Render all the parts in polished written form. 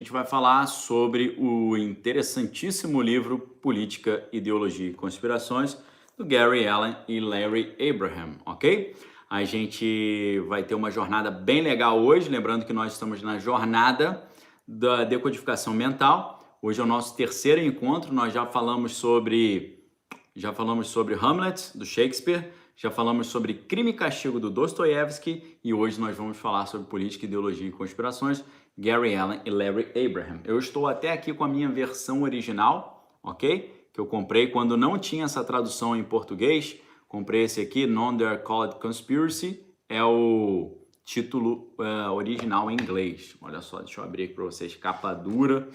A gente vai falar sobre o interessantíssimo livro Política, Ideologia e Conspirações, do Gary Allen e Larry Abraham, ok? A gente vai ter uma jornada bem legal hoje, lembrando que nós estamos na jornada da decodificação mental. Hoje é o nosso terceiro encontro, nós já falamos sobre Hamlet, do Shakespeare, já falamos sobre Crime e Castigo, do Dostoiévski, e hoje nós vamos falar sobre Política, Ideologia e Conspirações, Gary Allen e Larry Abraham. Eu estou até aqui com a minha versão original, ok? Que eu comprei quando não tinha essa tradução em português. Comprei esse aqui, Non-There-Called Conspiracy, é o título original em inglês. Olha só, deixa eu abrir aqui para vocês, capa dura,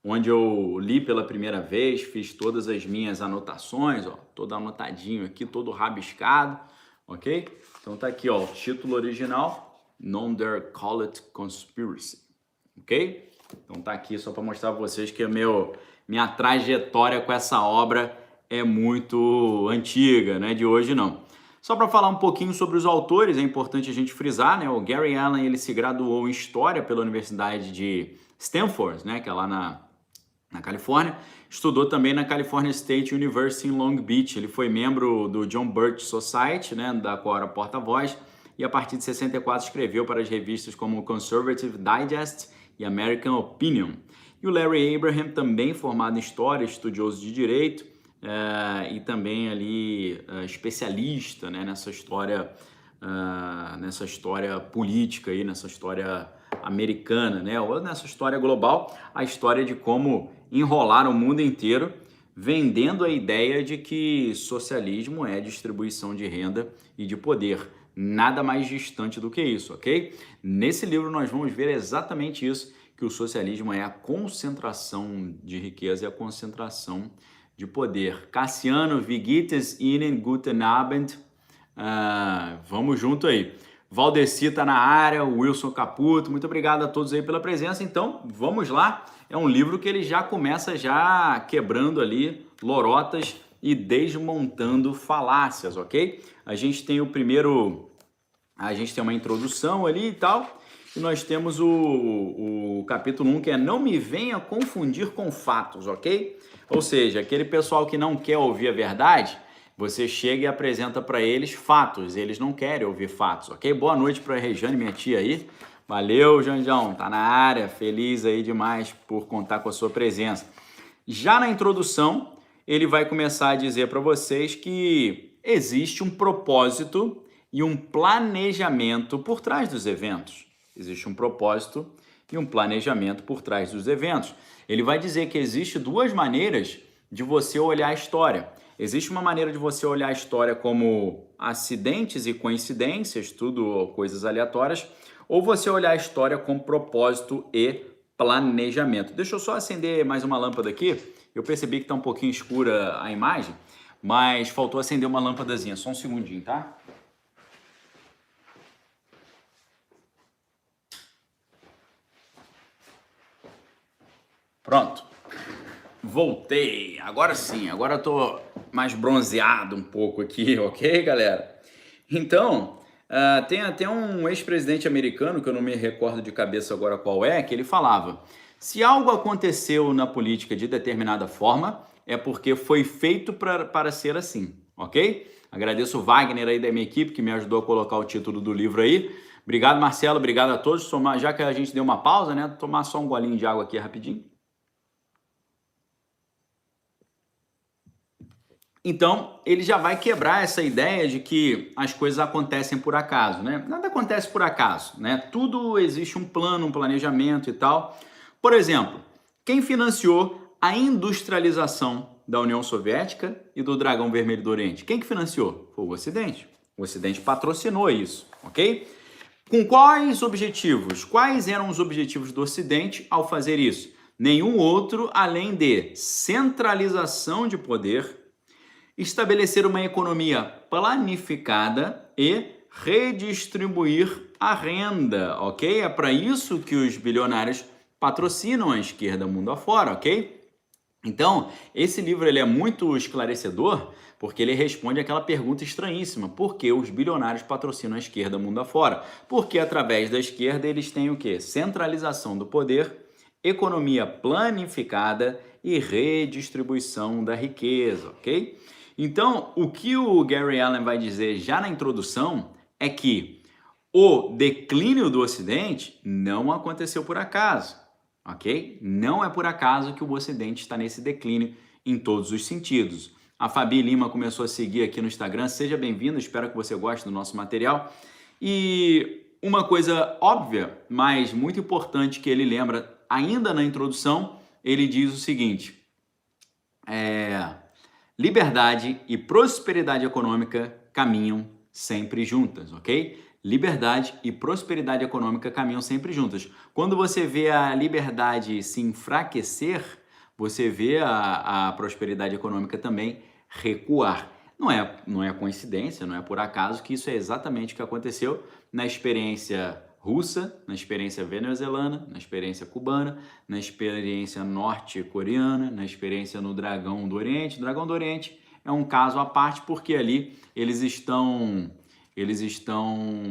onde eu li pela primeira vez, fiz todas as minhas anotações, ó, todo anotadinho aqui, todo rabiscado, ok? Então tá aqui, ó, o título original, Non-There-Called Conspiracy. Ok? Então tá aqui só para mostrar para vocês que minha trajetória com essa obra é muito antiga, não é de hoje não. Só para falar um pouquinho sobre os autores, é importante a gente frisar, né? O Gary Allen, ele se graduou em História pela Universidade de Stanford, né? Que é lá na Califórnia. Estudou também na California State University em Long Beach. Ele foi membro do John Birch Society, né? Da qual era porta-voz. E a partir de 64 escreveu para as revistas como Conservative Digest e American Opinion. E o Larry Abraham, também formado em História, estudioso de Direito e também ali especialista, né, nessa história política, aí, nessa história americana, né, ou nessa história global, a história de como enrolar o mundo inteiro vendendo a ideia de que socialismo é distribuição de renda e de poder. Nada mais distante do que isso, ok? Nesse livro nós vamos ver exatamente isso, que o socialismo é a concentração de riqueza e a concentração de poder. Cassiano, wie geht es Ihnen? Guten Abend. Vamos junto aí. Valdeci tá na área, o Wilson Caputo, muito obrigado a todos aí pela presença. Então, vamos lá. É um livro que ele já começa quebrando ali lorotas e desmontando falácias, ok? A gente tem uma introdução ali e tal, e nós temos o capítulo 1, que é Não me venha confundir com fatos, ok? Ou seja, aquele pessoal que não quer ouvir a verdade, você chega e apresenta para eles fatos, eles não querem ouvir fatos, ok? Boa noite para a Rejane, minha tia aí. Valeu, Janjão, tá na área, feliz aí demais por contar com a sua presença. Já na introdução, ele vai começar a dizer para vocês que existe um propósito e um planejamento por trás dos eventos. Existe um propósito e um planejamento por trás dos eventos. Ele vai dizer que existe duas maneiras de você olhar a história. Existe uma maneira de você olhar a história como acidentes e coincidências, tudo coisas aleatórias, ou você olhar a história com propósito e planejamento. Deixa eu só acender mais uma lâmpada aqui. Eu percebi que está um pouquinho escura a imagem, mas faltou acender uma lâmpadazinha. Só um segundinho, tá? Pronto. Voltei. Agora sim. Agora eu tô mais bronzeado um pouco aqui, ok, galera? Então, tem até um ex-presidente americano, que eu não me recordo de cabeça agora qual é, que ele falava: se algo aconteceu na política de determinada forma, é porque foi feito para ser assim, ok? Agradeço o Wagner aí da minha equipe, que me ajudou a colocar o título do livro aí. Obrigado, Marcelo, obrigado a todos. Já que a gente deu uma pausa, né? Tomar só um golinho de água aqui rapidinho. Então, ele já vai quebrar essa ideia de que as coisas acontecem por acaso, né? Nada acontece por acaso, né? Tudo existe um plano, um planejamento e tal. Por exemplo, quem financiou a industrialização da União Soviética e do Dragão Vermelho do Oriente? Quem que financiou? Foi o Ocidente. O Ocidente patrocinou isso, ok? Com quais objetivos? Quais eram os objetivos do Ocidente ao fazer isso? Nenhum outro além de centralização de poder, estabelecer uma economia planificada e redistribuir a renda, ok? É para isso que os bilionários patrocinam a esquerda mundo afora, ok? Então, esse livro ele é muito esclarecedor porque ele responde aquela pergunta estranhíssima: por que os bilionários patrocinam a esquerda mundo afora? Porque através da esquerda eles têm o quê? Centralização do poder economia planificada e redistribuição da riqueza, ok? Então, o que o Gary Allen vai dizer já na introdução é que o declínio do Ocidente não aconteceu por acaso, ok? Não é por acaso que o Ocidente está nesse declínio em todos os sentidos. A Fabi Lima começou a seguir aqui no Instagram, seja bem-vindo, espero que você goste do nosso material. E uma coisa óbvia, mas muito importante que ele lembra ainda na introdução, ele diz o seguinte, liberdade e prosperidade econômica caminham sempre juntas, ok? Liberdade e prosperidade econômica caminham sempre juntas. Quando você vê a liberdade se enfraquecer, você vê a prosperidade econômica também recuar. Não é coincidência, não é por acaso que isso é exatamente o que aconteceu na experiência russa, na experiência venezuelana, na experiência cubana, na experiência norte-coreana, na experiência no Dragão do Oriente. O Dragão do Oriente é um caso à parte porque ali eles estão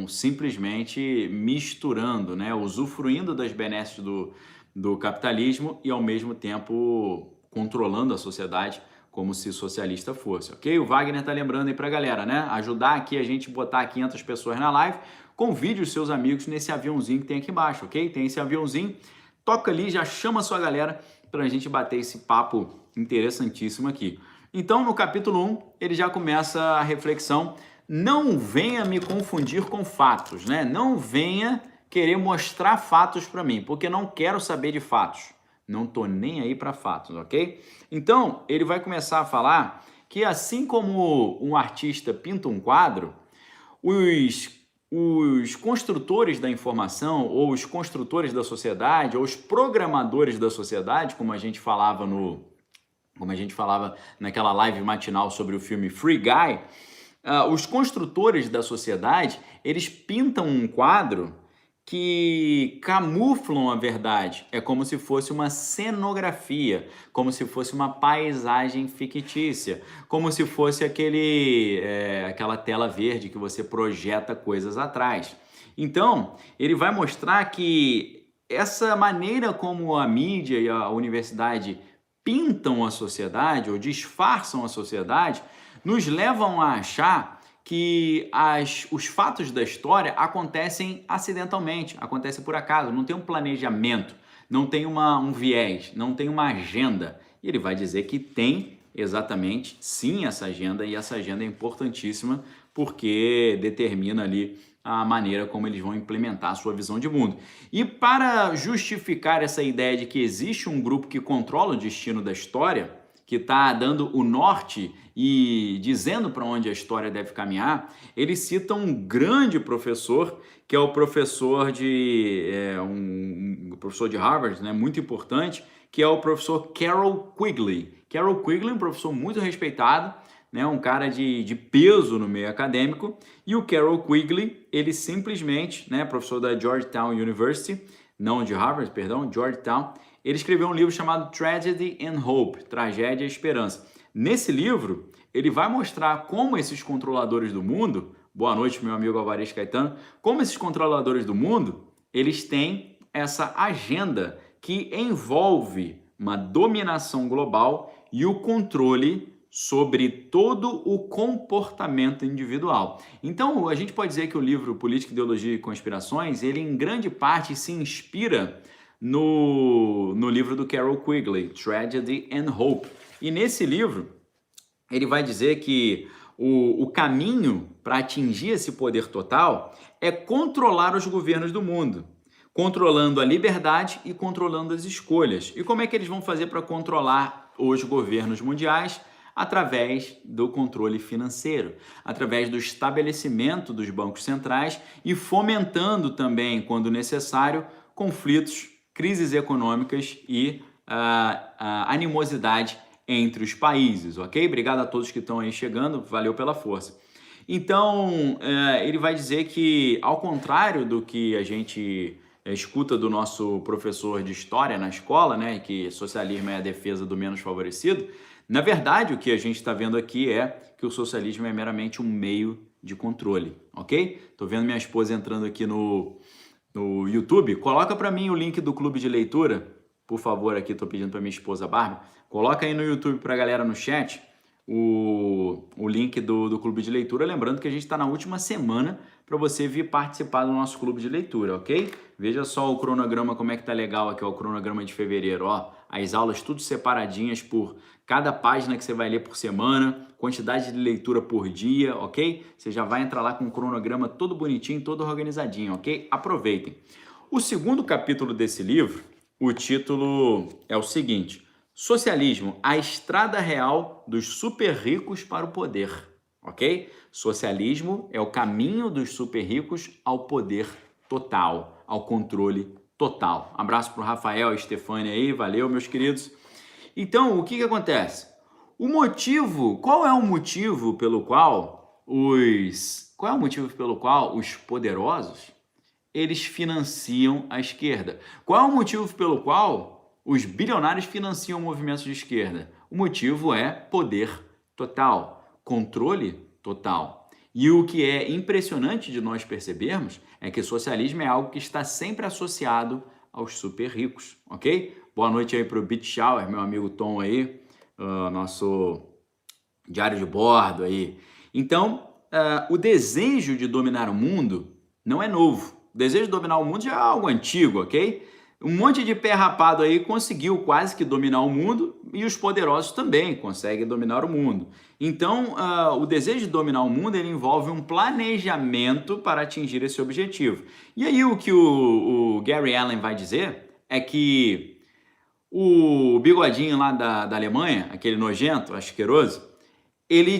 simplesmente misturando, né, usufruindo das benesses do capitalismo e ao mesmo tempo controlando a sociedade como se socialista fosse, ok? O Wagner tá lembrando aí pra galera, né? Ajudar aqui a gente botar 500 pessoas na live, convide os seus amigos nesse aviãozinho que tem aqui embaixo, ok? Tem esse aviãozinho, toca ali, já chama a sua galera pra gente bater esse papo interessantíssimo aqui. Então, no capítulo 1, ele já começa a reflexão, não venha me confundir com fatos, né? Não venha querer mostrar fatos para mim, porque não quero saber de fatos. Não tô nem aí para fatos, ok? Então, ele vai começar a falar que assim como um artista pinta um quadro, os construtores da informação, ou os construtores da sociedade, ou os programadores da sociedade, como a gente falava naquela live matinal sobre o filme Free Guy, os construtores da sociedade, eles pintam um quadro que camuflam a verdade. É como se fosse uma cenografia, como se fosse uma paisagem fictícia, como se fosse aquela tela verde que você projeta coisas atrás. Então, ele vai mostrar que essa maneira como a mídia e a universidade pintam a sociedade ou disfarçam a sociedade nos levam a achar que os fatos da história acontecem acidentalmente, acontecem por acaso, não tem um planejamento, não tem um viés, não tem uma agenda. E ele vai dizer que tem exatamente, sim, essa agenda, e essa agenda é importantíssima porque determina ali a maneira como eles vão implementar a sua visão de mundo. E para justificar essa ideia de que existe um grupo que controla o destino da história, que está dando o norte e dizendo para onde a história deve caminhar, ele cita um grande professor, que é o professor um professor de Harvard, né, muito importante, que é o professor Carroll Quigley. Carroll Quigley é um professor muito respeitado, né, um cara de peso no meio acadêmico, e o Carroll Quigley, ele simplesmente, né, professor da Georgetown University, não de Harvard, perdão, Georgetown, ele escreveu um livro chamado Tragedy and Hope, Tragédia e Esperança. Nesse livro, ele vai mostrar como esses controladores do mundo, boa noite, meu amigo Alvarez Caetano, como esses controladores do mundo, eles têm essa agenda que envolve uma dominação global e o controle sobre todo o comportamento individual. Então, a gente pode dizer que o livro Política, Ideologia e Conspirações, ele em grande parte se inspira no livro do Carroll Quigley, Tragedy and Hope. E nesse livro, ele vai dizer que o caminho para atingir esse poder total é controlar os governos do mundo, controlando a liberdade e controlando as escolhas. E como é que eles vão fazer para controlar os governos mundiais? Através do controle financeiro, através do estabelecimento dos bancos centrais e fomentando também, quando necessário, conflitos, crises econômicas e animosidade entre os países, ok? Obrigado a todos que estão aí chegando, valeu pela força. Então, ele vai dizer que, ao contrário do que a gente escuta do nosso professor de história na escola, né, que socialismo é a defesa do menos favorecido, na verdade, o que a gente está vendo aqui é que o socialismo é meramente um meio de controle, ok? Tô vendo minha esposa entrando aqui no YouTube. Coloca para mim o link do clube de leitura por favor, aqui estou pedindo para minha esposa Bárbara, coloca aí no YouTube para a galera no chat o link do clube de leitura, lembrando que a gente está na última semana para você vir participar do nosso clube de leitura, ok? Veja só o cronograma, como é que tá legal aqui, ó, o cronograma de fevereiro, ó, as aulas tudo separadinhas por cada página que você vai ler por semana, quantidade de leitura por dia, ok? Você já vai entrar lá com o cronograma todo bonitinho, todo organizadinho, ok? Aproveitem. O segundo capítulo desse livro, o título é o seguinte: Socialismo, a estrada real dos super ricos para o poder, ok? Socialismo é o caminho dos super ricos ao poder total, ao controle total. Abraço para o Rafael e Stefania aí, valeu, meus queridos. Então, o que acontece? Qual é o motivo pelo qual os poderosos eles financiam a esquerda? Qual é o motivo pelo qual os bilionários financiam movimentos de esquerda? O motivo é poder total, controle total. E o que é impressionante de nós percebermos é que o socialismo é algo que está sempre associado aos super ricos, ok? Boa noite aí para o Beat Shower, meu amigo Tom aí, nosso diário de bordo aí. Então, o desejo de dominar o mundo não é novo. O desejo de dominar o mundo já é algo antigo, ok? Um monte de pé rapado aí conseguiu quase que dominar o mundo e os poderosos também conseguem dominar o mundo. Então, o desejo de dominar o mundo ele envolve um planejamento para atingir esse objetivo. E aí o que o Gary Allen vai dizer é que o bigodinho lá da Alemanha, aquele nojento, asqueroso, ele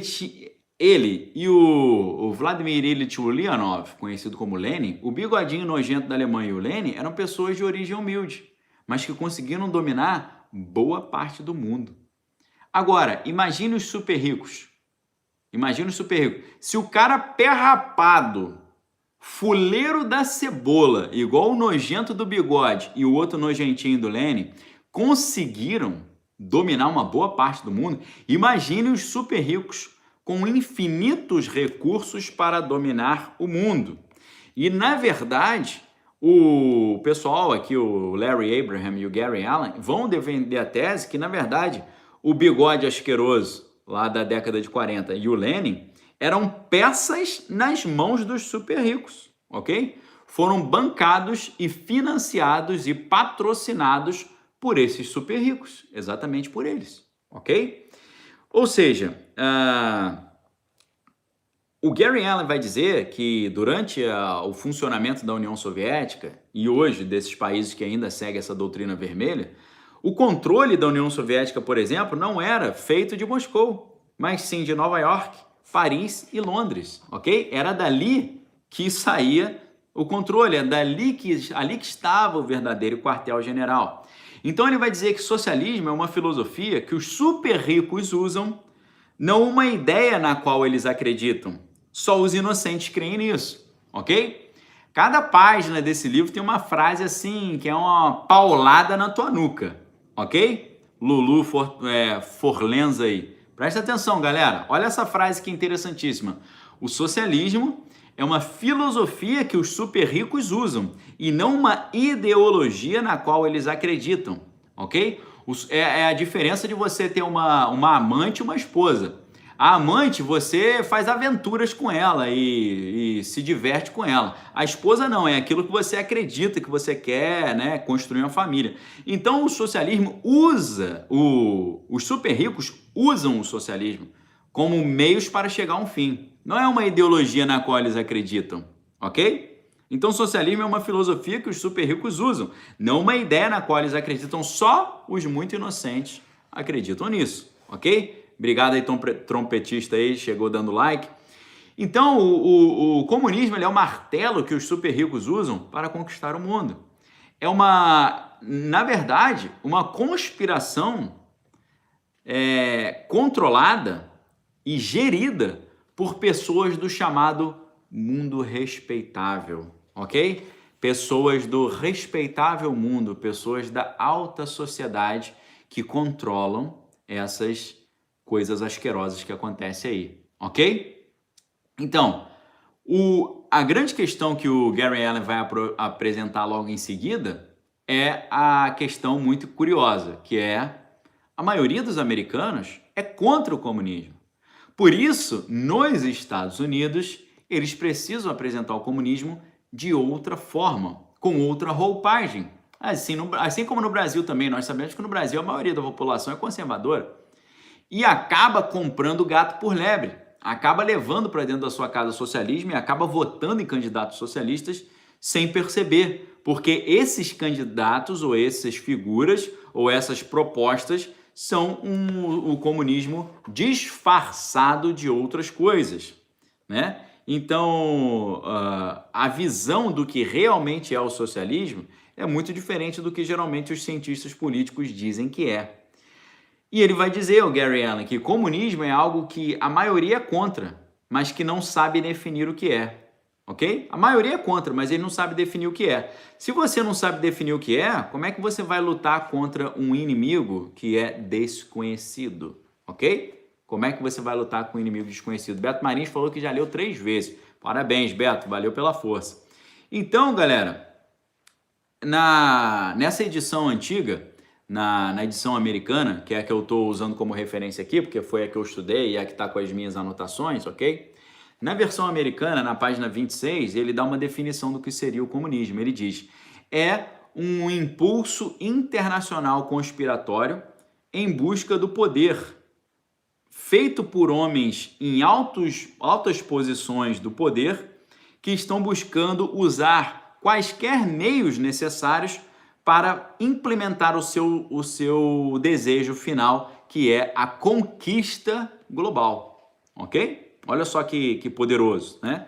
e o Vladimir Ilyich Ulyanov, conhecido como Lenin, o bigodinho nojento da Alemanha e o Lenin eram pessoas de origem humilde, mas que conseguiram dominar boa parte do mundo. Agora, imagine os super ricos. Imagine os super ricos. Se o cara pé rapado, fuleiro da cebola, igual o nojento do bigode e o outro nojentinho do Lenin, conseguiram dominar uma boa parte do mundo, imagine os super ricos com infinitos recursos para dominar o mundo. E, na verdade, o pessoal aqui, o Larry Abraham e o Gary Allen, vão defender a tese que, na verdade, o bigode asqueroso lá da década de 40 e o Lenin eram peças nas mãos dos super ricos, ok? Foram bancados e financiados e patrocinados por esses super ricos, exatamente por eles, ok? Ou seja, o Gary Allen vai dizer que durante o funcionamento da União Soviética e hoje desses países que ainda seguem essa doutrina vermelha, o controle da União Soviética, por exemplo, não era feito de Moscou, mas sim de Nova York, Paris e Londres, ok? Era dali que saía o controle, é ali que estava o verdadeiro quartel-general. Então ele vai dizer que socialismo é uma filosofia que os super ricos usam, não uma ideia na qual eles acreditam. Só os inocentes creem nisso, ok? Cada página desse livro tem uma frase assim, que é uma paulada na tua nuca, ok? Lulu Forlenza aí. Presta atenção, galera. Olha essa frase que interessantíssima. O socialismo é uma filosofia que os super ricos usam e não uma ideologia na qual eles acreditam, ok? É a diferença de você ter uma amante e uma esposa. A amante, você faz aventuras com ela e se diverte com ela. A esposa não, é aquilo que você acredita, que você quer, né, construir uma família. Então o socialismo usa, os super ricos usam o socialismo como meios para chegar a um fim. Não é uma ideologia na qual eles acreditam, ok? Então, socialismo é uma filosofia que os super ricos usam, não uma ideia na qual eles acreditam, só os muito inocentes acreditam nisso, ok? Obrigado aí, trompetista aí, chegou dando like. Então, o comunismo ele é o martelo que os super ricos usam para conquistar o mundo. É na verdade, uma conspiração controlada e gerida por pessoas do chamado mundo respeitável, ok? Pessoas do respeitável mundo, pessoas da alta sociedade que controlam essas coisas asquerosas que acontecem aí, ok? Então, a grande questão que o Gary Allen vai apresentar logo em seguida é a questão muito curiosa, que é a maioria dos americanos é contra o comunismo. Por isso, nos Estados Unidos, eles precisam apresentar o comunismo de outra forma, com outra roupagem. Assim como no Brasil também, nós sabemos que no Brasil a maioria da população é conservadora e acaba comprando gato por lebre, acaba levando para dentro da sua casa o socialismo e acaba votando em candidatos socialistas sem perceber, porque esses candidatos ou essas figuras ou essas propostas são o comunismo disfarçado de outras coisas, né? Então, a visão do que realmente é o socialismo é muito diferente do que geralmente os cientistas políticos dizem que é. E ele vai dizer, o Gary Allen, que comunismo é algo que a maioria é contra, mas que não sabe definir o que é. Ok? A maioria é contra, mas ele não sabe definir o que é. Se você não sabe definir o que é, como é que você vai lutar contra um inimigo que é desconhecido? Ok? Como é que você vai lutar com um inimigo desconhecido? Beto Marins falou que já leu 3 vezes. Parabéns, Beto. Valeu pela força. Então, galera, nessa edição antiga, na edição americana, que é a que eu estou usando como referência aqui, porque foi a que eu estudei e a que está com as minhas anotações, ok? Na versão americana, na página 26, ele dá uma definição do que seria o comunismo. Ele diz, é um impulso internacional conspiratório em busca do poder, feito por homens em altas posições do poder, que estão buscando usar quaisquer meios necessários para implementar o seu desejo final, que é a conquista global, ok? Olha só que poderoso, né?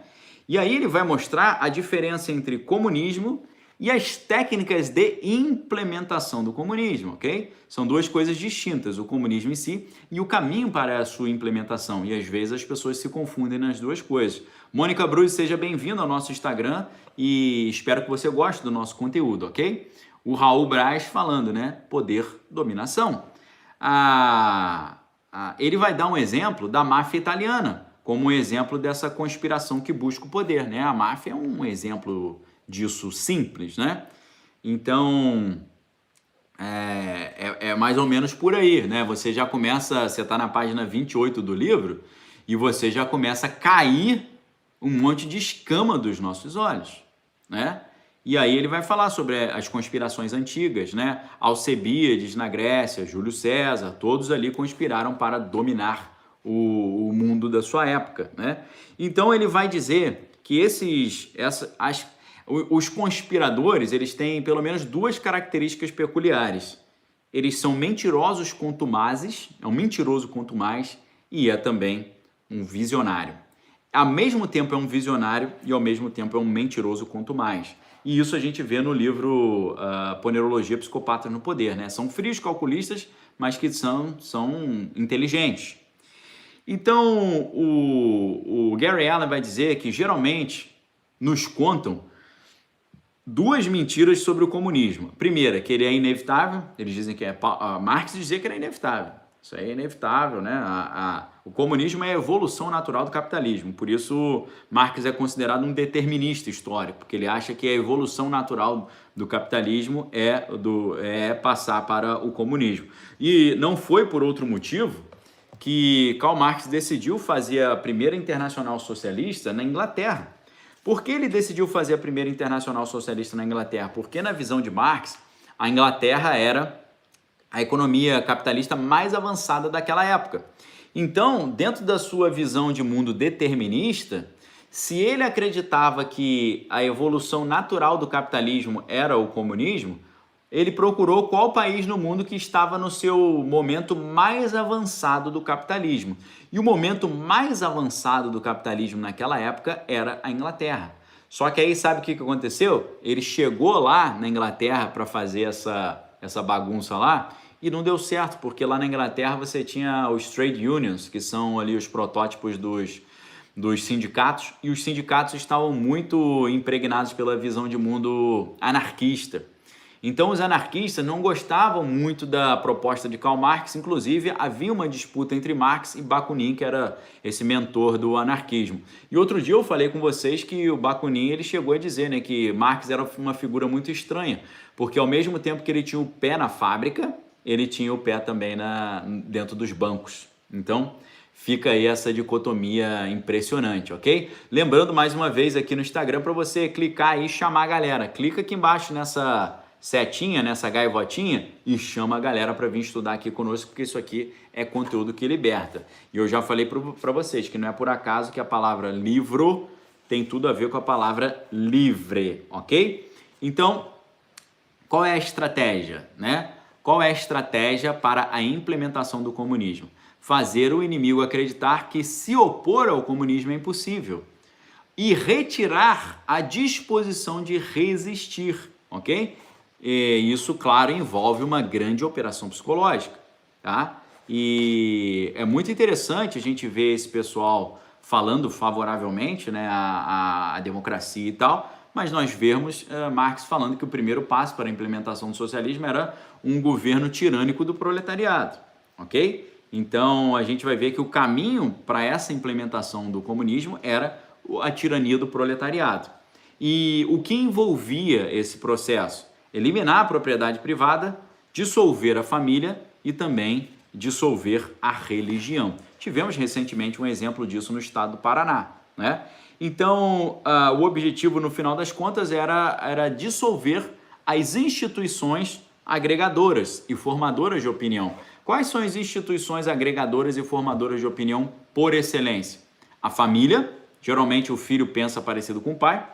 E aí ele vai mostrar a diferença entre comunismo e as técnicas de implementação do comunismo, ok? São 2 coisas distintas, o comunismo em si e o caminho para a sua implementação. E às vezes as pessoas se confundem nas 2 coisas. Mônica Bruz, seja bem-vinda ao nosso Instagram e espero que você goste do nosso conteúdo, ok? O Raul Braz falando, né? Poder, dominação. Ele vai dar um exemplo da máfia italiana, como um exemplo dessa conspiração que busca o poder, né? A máfia é um exemplo disso simples, né? Então, é mais ou menos por aí, né? Você está na página 28 do livro e você já começa a cair um monte de escama dos nossos olhos, né? E aí ele vai falar sobre as conspirações antigas, né? Alcebiades na Grécia, Júlio César, todos ali conspiraram para dominar o mundo da sua época, né? Então ele vai dizer que os conspiradores, eles têm pelo menos 2 características peculiares. Eles são mentirosos contumazes, é um mentiroso contumaz e é também um visionário. Ao mesmo tempo é um visionário e ao mesmo tempo é um mentiroso contumaz. E isso a gente vê no livro Ponerologia Psicopatas no Poder, né? São frios calculistas, mas que são inteligentes. Então, o Gary Allen vai dizer que geralmente nos contam 2 mentiras sobre o comunismo. Primeira, que ele é inevitável. Eles dizem que Marx dizia que era inevitável. Isso aí é inevitável, né? O comunismo é a evolução natural do capitalismo. Por isso, Marx é considerado um determinista histórico, porque ele acha que a evolução natural do capitalismo é passar para o comunismo. E não foi por outro motivo que Karl Marx decidiu fazer a primeira Internacional Socialista na Inglaterra. Por que ele decidiu fazer a primeira Internacional Socialista na Inglaterra? Porque na visão de Marx, a Inglaterra era a economia capitalista mais avançada daquela época. Então, dentro da sua visão de mundo determinista, se ele acreditava que a evolução natural do capitalismo era o comunismo, ele procurou qual país no mundo que estava no seu momento mais avançado do capitalismo. E o momento mais avançado do capitalismo naquela época era a Inglaterra. Só que aí sabe o que aconteceu? Ele chegou lá na Inglaterra para fazer essa bagunça lá e não deu certo, porque lá na Inglaterra você tinha os trade unions, que são ali os protótipos dos sindicatos, e os sindicatos estavam muito impregnados pela visão de mundo anarquista. Então os anarquistas não gostavam muito da proposta de Karl Marx, inclusive havia uma disputa entre Marx e Bakunin, que era esse mentor do anarquismo. E outro dia eu falei com vocês que o Bakunin ele chegou a dizer, né, que Marx era uma figura muito estranha, porque ao mesmo tempo que ele tinha o pé na fábrica, ele tinha o pé também dentro dos bancos. Então fica aí essa dicotomia impressionante, ok? Lembrando mais uma vez aqui no Instagram para você clicar aí e chamar a galera. Clica aqui embaixo nessa setinha, nessa gaivotinha e chama a galera para vir estudar aqui conosco, porque isso aqui é conteúdo que liberta. E eu já falei para vocês que não é por acaso que a palavra livro tem tudo a ver com a palavra livre, ok? Então, qual é a estratégia, né? Qual é a estratégia para a implementação do comunismo? Fazer o inimigo acreditar que se opor ao comunismo é impossível e retirar a disposição de resistir, ok? E isso, claro, envolve uma grande operação psicológica, tá? E é muito interessante a gente ver esse pessoal falando favoravelmente, né, à democracia e tal, mas nós vemos Marx falando que o primeiro passo para a implementação do socialismo era um governo tirânico do proletariado, ok? Então a gente vai ver que o caminho para essa implementação do comunismo era a tirania do proletariado. E o que envolvia esse processo? Eliminar a propriedade privada, dissolver a família e também dissolver a religião. Tivemos recentemente um exemplo disso no estado do Paraná, né? Então, o objetivo, no final das contas, era dissolver as instituições agregadoras e formadoras de opinião. Quais são as instituições agregadoras e formadoras de opinião por excelência? A família, geralmente o filho pensa parecido com o pai.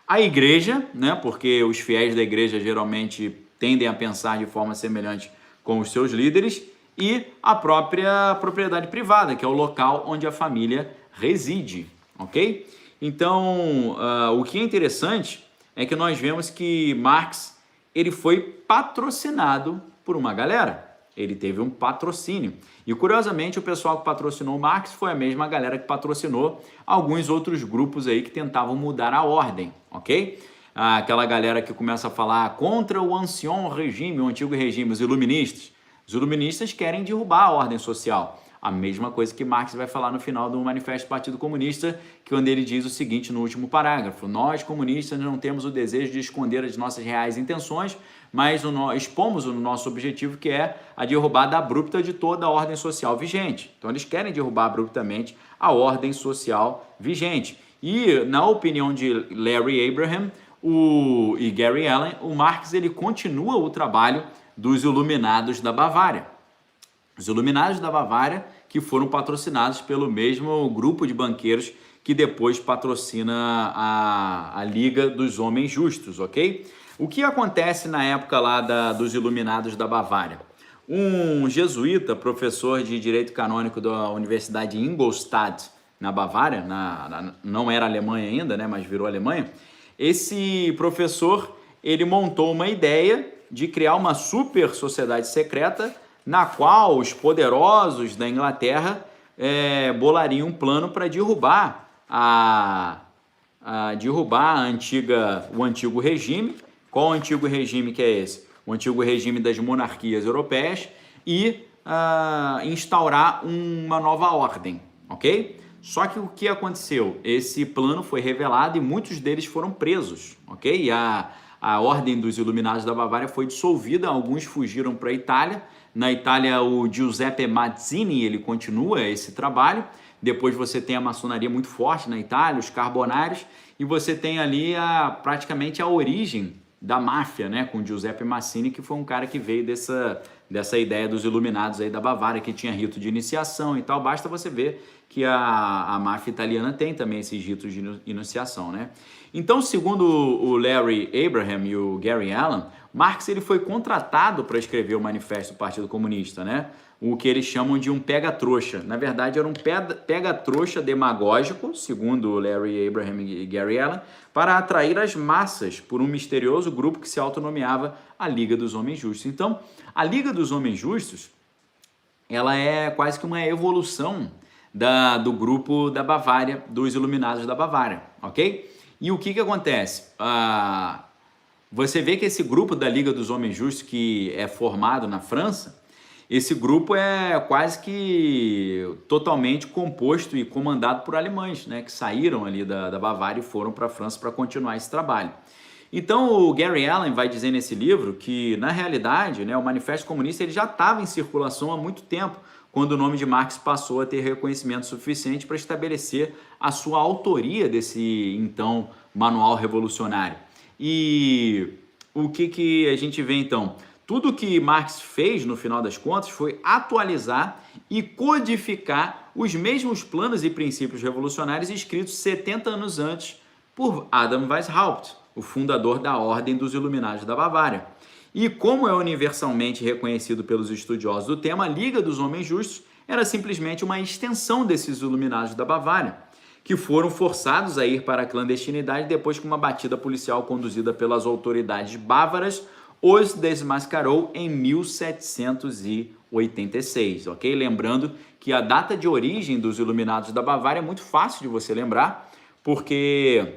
A igreja, né, porque os fiéis da igreja geralmente tendem a pensar de forma semelhante com os seus líderes, e a própria propriedade privada, que é o local onde a família reside, ok? Então, o que é interessante é que nós vemos que Marx ele foi patrocinado por uma galera. Ele teve um patrocínio. E, curiosamente, o pessoal que patrocinou Marx foi a mesma galera que patrocinou alguns outros grupos aí que tentavam mudar a ordem, ok? Aquela galera que começa a falar contra o ancien regime, o antigo regime, os iluministas. Os iluministas querem derrubar a ordem social. A mesma coisa que Marx vai falar no final do Manifesto do Partido Comunista, que quando ele diz o seguinte no último parágrafo: nós, comunistas, não temos o desejo de esconder as nossas reais intenções, mas expomos o nosso objetivo, que é a derrubada abrupta de toda a ordem social vigente. Então eles querem derrubar abruptamente a ordem social vigente. E, na opinião de Larry Abraham e Gary Allen, o Marx ele continua o trabalho dos Iluminados da Bavária. Os Iluminados da Bavária, que foram patrocinados pelo mesmo grupo de banqueiros que depois patrocina a Liga dos Homens Justos, ok? O que acontece na época lá dos Iluminados da Bavária? Um jesuíta, professor de Direito Canônico da Universidade de Ingolstadt, na Bavária, não era Alemanha ainda, né, mas virou Alemanha. Esse professor, ele montou uma ideia de criar uma super sociedade secreta na qual os poderosos da Inglaterra bolariam um plano para derrubar o antigo regime. Qual o antigo regime que é esse? O antigo regime das monarquias europeias e instaurar uma nova ordem, ok? Só que o que aconteceu? Esse plano foi revelado e muitos deles foram presos, ok? E a Ordem dos Iluminados da Bavária foi dissolvida, alguns fugiram para a Itália. Na Itália, o Giuseppe Mazzini, ele continua esse trabalho. Depois você tem a maçonaria muito forte na Itália, os carbonários, e você tem ali praticamente a origem da máfia, né, com Giuseppe Mazzini, que foi um cara que veio dessa ideia dos Iluminados aí da Bavária, que tinha rito de iniciação e tal. Basta você ver que a máfia italiana tem também esses ritos de iniciação, né? Então, segundo o Larry Abraham e o Gary Allen, Marx ele foi contratado para escrever o Manifesto do Partido Comunista, né? O que eles chamam de um pega-trouxa. Na verdade, era um pega-trouxa demagógico, segundo Larry Abraham e Gary Allen, para atrair as massas por um misterioso grupo que se autonomeava a Liga dos Homens Justos. Então, a Liga dos Homens Justos, ela é quase que uma evolução do grupo da Bavária, dos Iluminados da Bavária, ok? E o que acontece? você vê que esse grupo da Liga dos Homens Justos que é formado na França, esse grupo é quase que totalmente composto e comandado por alemães, né, que saíram ali da Bavária e foram para a França para continuar esse trabalho. Então o Gary Allen vai dizer nesse livro que, na realidade, né, o Manifesto Comunista ele já estava em circulação há muito tempo, quando o nome de Marx passou a ter reconhecimento suficiente para estabelecer a sua autoria desse, então, manual revolucionário. E o que a gente vê, então? Tudo que Marx fez, no final das contas, foi atualizar e codificar os mesmos planos e princípios revolucionários escritos 70 anos antes por Adam Weishaupt, o fundador da Ordem dos Iluminados da Bavária. E como é universalmente reconhecido pelos estudiosos do tema, a Liga dos Homens Justos era simplesmente uma extensão desses Iluminados da Bavária, que foram forçados a ir para a clandestinidade depois que uma batida policial conduzida pelas autoridades bávaras os desmascarou em 1786, ok? Lembrando que a data de origem dos Iluminados da Bavária é muito fácil de você lembrar, porque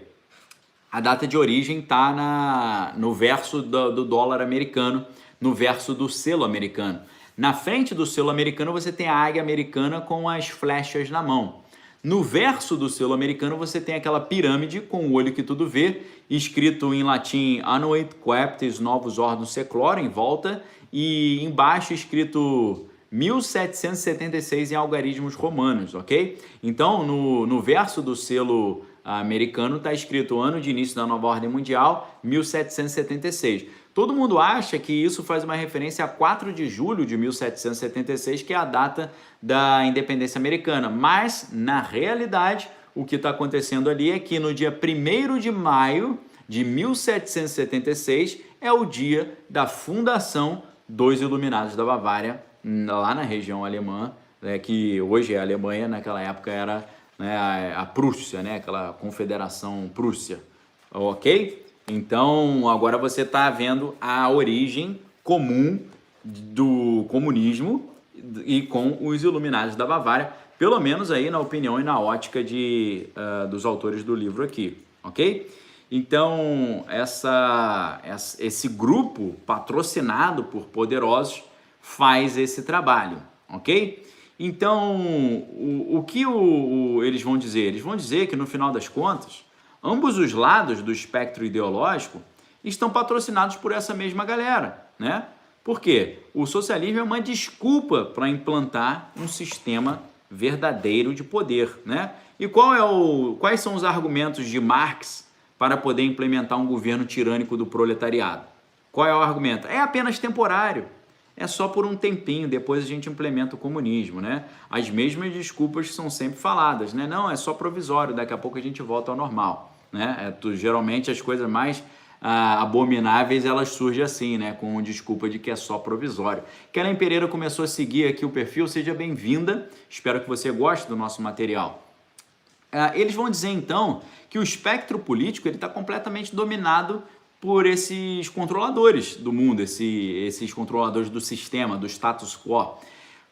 a data de origem está no verso do dólar americano, no verso do selo americano. Na frente do selo americano você tem a águia americana com as flechas na mão. No verso do selo americano você tem aquela pirâmide com o olho que tudo vê, escrito em latim Annuit Coeptis Novus Ordinus Seclorum em volta e embaixo escrito 1776 em algarismos romanos, ok? Então no verso do selo americano está escrito o ano de início da nova ordem mundial, 1776. Todo mundo acha que isso faz uma referência a 4 de julho de 1776, que é a data da independência americana. Mas, na realidade, o que está acontecendo ali é que no dia 1º de maio de 1776 é o dia da fundação dos Iluminados da Bavária, lá na região alemã, que hoje é a Alemanha, naquela época era, né, a Prússia, né, aquela confederação Prússia, ok? Então, agora você está vendo a origem comum do comunismo e com os Iluminados da Bavária, pelo menos aí na opinião e na ótica dos autores do livro aqui, ok? Então, esse grupo patrocinado por poderosos faz esse trabalho, ok? Então, o que eles vão dizer? Eles vão dizer que, no final das contas, ambos os lados do espectro ideológico estão patrocinados por essa mesma galera, né? Por quê? O socialismo é uma desculpa para implantar um sistema verdadeiro de poder, né? E quais são os argumentos de Marx para poder implementar um governo tirânico do proletariado? Qual é o argumento? É apenas temporário. É só por um tempinho, depois a gente implementa o comunismo, né? As mesmas desculpas são sempre faladas, né? Não, é só provisório, daqui a pouco a gente volta ao normal, né? Geralmente as coisas mais abomináveis, elas surgem assim, né? Com desculpa de que é só provisório. Kellen Pereira começou a seguir aqui o perfil, seja bem-vinda, espero que você goste do nosso material. Eles vão dizer, então, que o espectro político está completamente dominado por esses controladores do mundo, esses controladores do sistema, do status quo.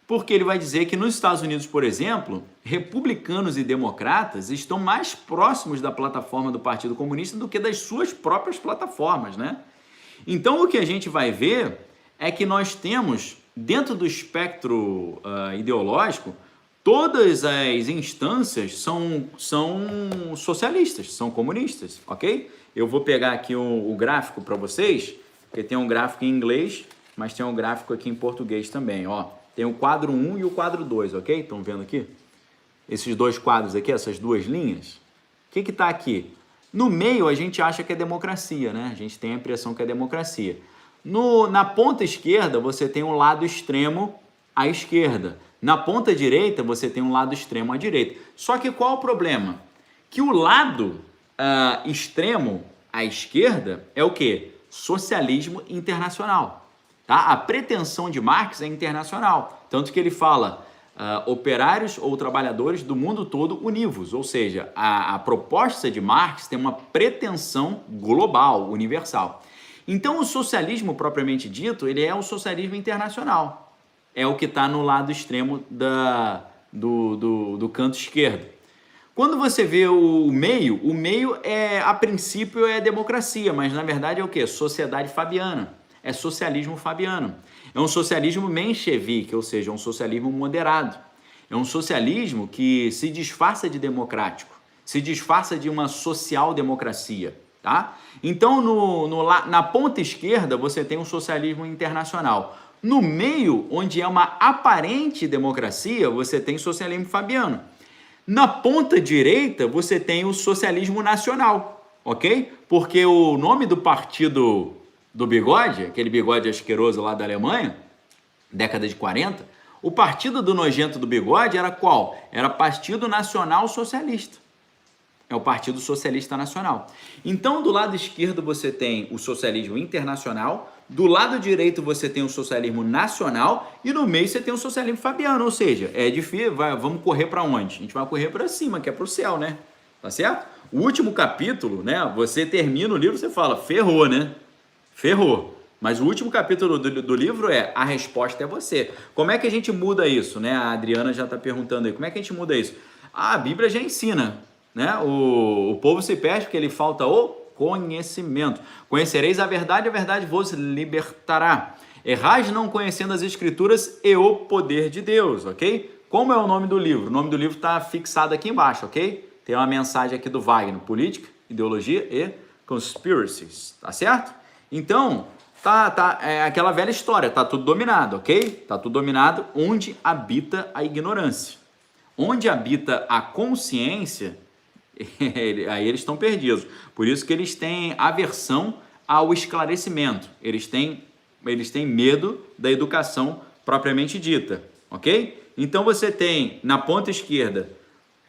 Porque ele vai dizer que nos Estados Unidos, por exemplo, republicanos e democratas estão mais próximos da plataforma do Partido Comunista do que das suas próprias plataformas, né? Então, o que a gente vai ver é que nós temos, dentro do espectro ideológico, todas as instâncias são socialistas, são comunistas, ok? Eu vou pegar aqui o gráfico para vocês, porque tem um gráfico em inglês, mas tem um gráfico aqui em português também, ó. Tem o quadro 1 e o quadro 2, ok? Estão vendo aqui? Esses dois quadros aqui, essas duas linhas. O que está aqui? No meio a gente acha que é democracia, né? A gente tem a impressão que é democracia. Na ponta esquerda você tem um lado extremo à esquerda. Na ponta direita você tem um lado extremo à direita. Só que qual o problema? Que o lado extremo à esquerda é o quê? Socialismo internacional. Tá? A pretensão de Marx é internacional, tanto que ele fala operários ou trabalhadores do mundo todo univos, ou seja, a proposta de Marx tem uma pretensão global, universal. Então o socialismo propriamente dito, ele é o socialismo internacional, é o que está no lado extremo do canto esquerdo. Quando você vê o meio a princípio é democracia, mas na verdade é o quê? Sociedade fabiana, é socialismo fabiano. É um socialismo menchevique, ou seja, um socialismo moderado. É um socialismo que se disfarça de democrático, se disfarça de uma social-democracia, tá? Então, na ponta esquerda, você tem um socialismo internacional. No meio, onde é uma aparente democracia, você tem socialismo fabiano. Na ponta direita, você tem o socialismo nacional, ok? Porque o nome do partido do bigode, aquele bigode asqueroso lá da Alemanha, década de 40, o partido do nojento do bigode era qual? Era Partido Nacional Socialista. É o Partido Socialista Nacional. Então, do lado esquerdo você tem o socialismo internacional, do lado direito você tem o socialismo nacional e no meio você tem o socialismo fabiano, ou seja, é difícil, vamos correr para onde? A gente vai correr para cima, que é para o céu, né? Tá certo? O último capítulo, né? Você termina o livro, você fala, ferrou, né? Ferrou. Mas o último capítulo do livro é a resposta é você. Como é que a gente muda isso, né? A Adriana já está perguntando aí, como é que a gente muda isso? A Bíblia já ensina, né? O povo se perde porque ele falta o conhecimento. Conhecereis a verdade vos libertará. Errais não conhecendo as escrituras e o poder de Deus, ok? Como é o nome do livro? O nome do livro está fixado aqui embaixo, ok? Tem uma mensagem aqui do Wagner, política, ideologia e conspiracies, tá certo? Então, é aquela velha história, tá tudo dominado, ok? Tá tudo dominado onde habita a ignorância. Onde habita a consciência, aí eles estão perdidos. Por isso que eles têm aversão ao esclarecimento. Eles têm medo da educação propriamente dita, ok? Então você tem na ponta esquerda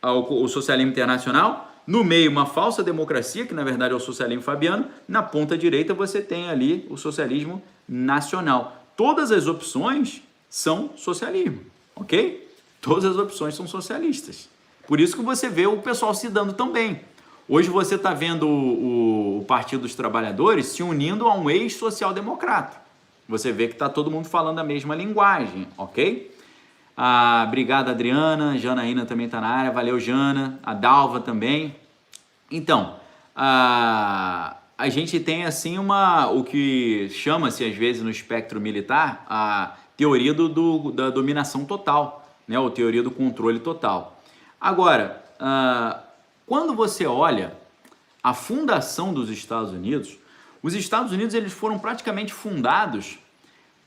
o socialismo internacional, no meio uma falsa democracia, que na verdade é o socialismo fabiano, na ponta direita você tem ali o socialismo nacional. Todas as opções são socialismo, ok? Todas as opções são socialistas. Por isso que você vê o pessoal se dando tão bem. Hoje você está vendo o Partido dos Trabalhadores se unindo a um ex-social-democrata. Você vê que está todo mundo falando a mesma linguagem, ok? Obrigado, Adriana. Janaína também está na área. Valeu, Jana. A Dalva também. Então, a gente tem assim o que chama-se às vezes no espectro militar a teoria da dominação total, né? Ou teoria do controle total. Agora, quando você olha a fundação dos Estados Unidos, os Estados Unidos eles foram praticamente fundados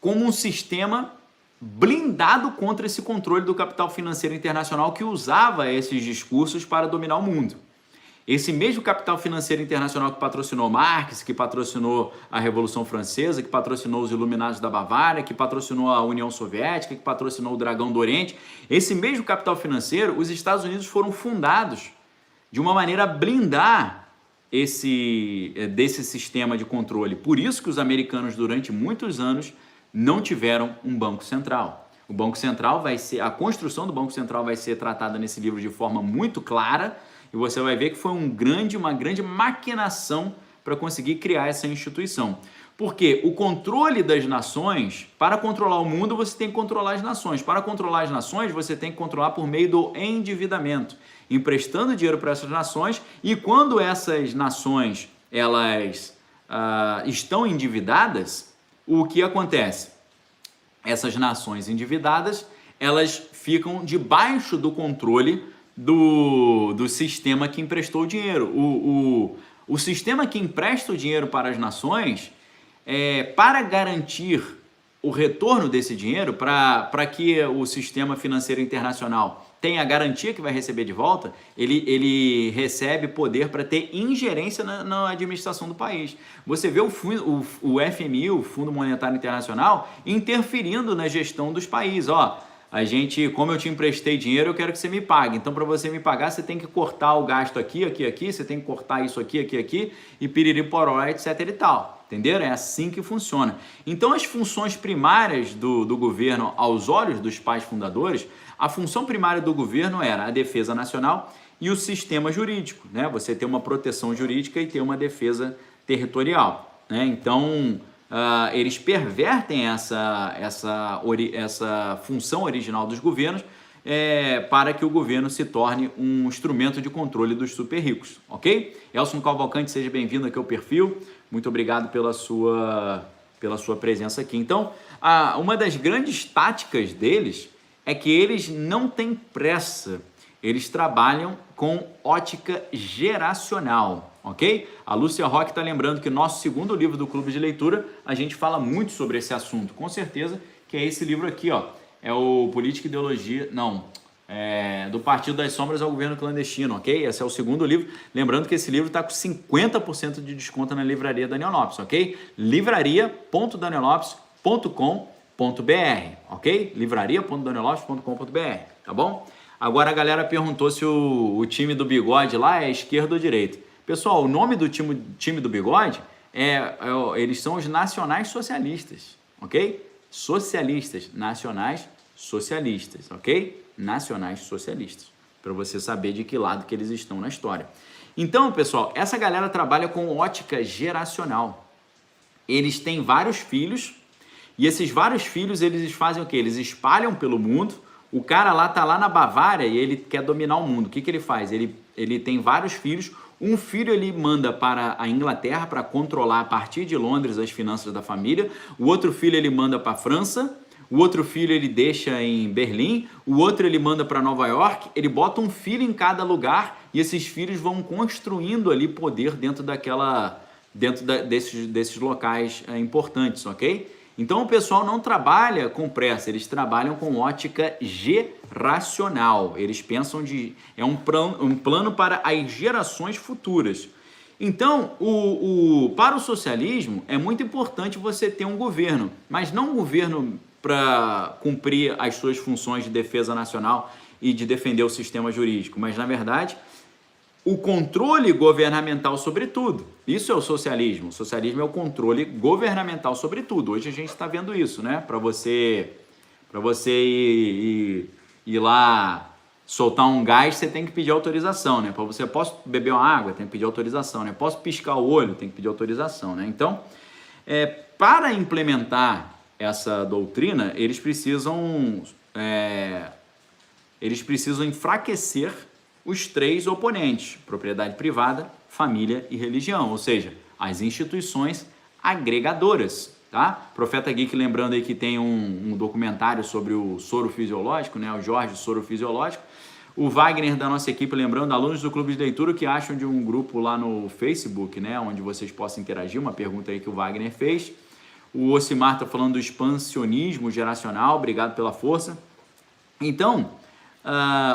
como um sistema blindado contra esse controle do capital financeiro internacional que usava esses discursos para dominar o mundo. Esse mesmo capital financeiro internacional que patrocinou Marx, que patrocinou a Revolução Francesa, que patrocinou os Iluminados da Bavária, que patrocinou a União Soviética, que patrocinou o Dragão do Oriente, esse mesmo capital financeiro, os Estados Unidos foram fundados de uma maneira a blindar desse sistema de controle. Por isso que os americanos, durante muitos anos, não tiveram um banco central. O Banco Central a construção do Banco Central vai ser tratada nesse livro de forma muito clara e você vai ver que foi uma grande maquinação para conseguir criar essa instituição. Porque o controle das nações, para controlar o mundo, você tem que controlar as nações. Para controlar as nações, você tem que controlar por meio do endividamento, emprestando dinheiro para essas nações e quando essas nações elas estão endividadas, o que acontece? Essas nações endividadas, elas ficam debaixo do controle do sistema que emprestou o dinheiro. O sistema que empresta o dinheiro para as nações, para garantir o retorno desse dinheiro, para que o sistema financeiro internacional tenha a garantia que vai receber de volta, ele recebe poder para ter ingerência na administração do país. Você vê o FMI, o Fundo Monetário Internacional, interferindo na gestão dos países. Como eu te emprestei dinheiro, eu quero que você me pague. Então, para você me pagar, você tem que cortar o gasto aqui, você tem que cortar isso aqui, e piriri poró, etc e tal. Entenderam? É assim que funciona. Então, as funções primárias do governo, aos olhos dos pais fundadores, a função primária do governo era a defesa nacional e o sistema jurídico, né? Você ter uma proteção jurídica e ter uma defesa territorial, né? Então, eles pervertem essa função original dos governos para que o governo se torne um instrumento de controle dos super ricos, ok? Elson Cavalcante, seja bem-vindo aqui ao perfil, muito obrigado pela sua presença aqui. Então, uma das grandes táticas deles é que eles não têm pressa, eles trabalham com ótica geracional, ok? A Lúcia Roque está lembrando que nosso segundo livro do Clube de Leitura, a gente fala muito sobre esse assunto, com certeza, que é esse livro aqui, ó, é o Política e Ideologia, do Partido das Sombras ao Governo Clandestino, ok? Esse é o segundo livro, lembrando que esse livro está com 50% de desconto na livraria Daniel Lopes, ok? livraria.daniellopes.com.br, ok? livraria.daniellopes.com.br, tá bom? Agora a galera perguntou se o time do Bigode lá é esquerda ou direita. Pessoal, o nome do time do Bigode eles são os nacionais socialistas, ok? Socialistas, nacionais socialistas, ok? Nacionais socialistas, para você saber de que lado que eles estão na história. Então, pessoal, essa galera trabalha com ótica geracional. Eles têm vários filhos e esses vários filhos, eles fazem o quê? Eles espalham pelo mundo. O cara lá tá lá na Bavária e ele quer dominar o mundo. O que ele faz? Ele tem vários filhos. Um filho ele manda para a Inglaterra para controlar a partir de Londres as finanças da família. O outro filho ele manda para a França. O outro filho ele deixa em Berlim. O outro ele manda para Nova York. Ele bota um filho em cada lugar e esses filhos vão construindo ali poder dentro desses locais importantes, ok? Então o pessoal não trabalha com pressa, eles trabalham com ótica geracional. Eles pensam um plano para as gerações futuras. Então, para o socialismo é muito importante você ter um governo, mas não um governo para cumprir as suas funções de defesa nacional e de defender o sistema jurídico, mas na verdade o controle governamental sobre tudo. Isso é o socialismo. O socialismo é o controle governamental sobre tudo. Hoje a gente está vendo isso, né? Para você ir lá soltar um gás, você tem que pedir autorização, né? Para você, posso beber uma água? Tem que pedir autorização, né? Posso piscar o olho? Tem que pedir autorização, né? Então, para implementar essa doutrina, eles precisam enfraquecer os três oponentes, propriedade privada, família e religião, ou seja, as instituições agregadoras, tá? Profeta Geek lembrando aí que tem um documentário sobre o soro fisiológico, né? O Jorge Soro Fisiológico. O Wagner da nossa equipe lembrando, alunos do Clube de Leitura, o que acham de um grupo lá no Facebook, né? Onde vocês possam interagir, uma pergunta aí que o Wagner fez. O Ocimar está falando do expansionismo geracional, obrigado pela força. Então,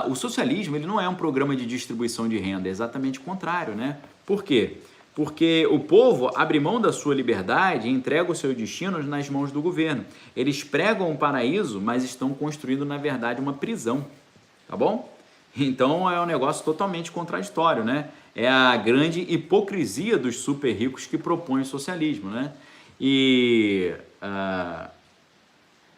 o socialismo ele não é um programa de distribuição de renda, é exatamente o contrário, né? Por quê? Porque o povo abre mão da sua liberdade e entrega o seu destino nas mãos do governo. Eles pregam um paraíso, mas estão construindo, na verdade, uma prisão, tá bom? Então é um negócio totalmente contraditório, né? É a grande hipocrisia dos super ricos que propõem o socialismo, né? E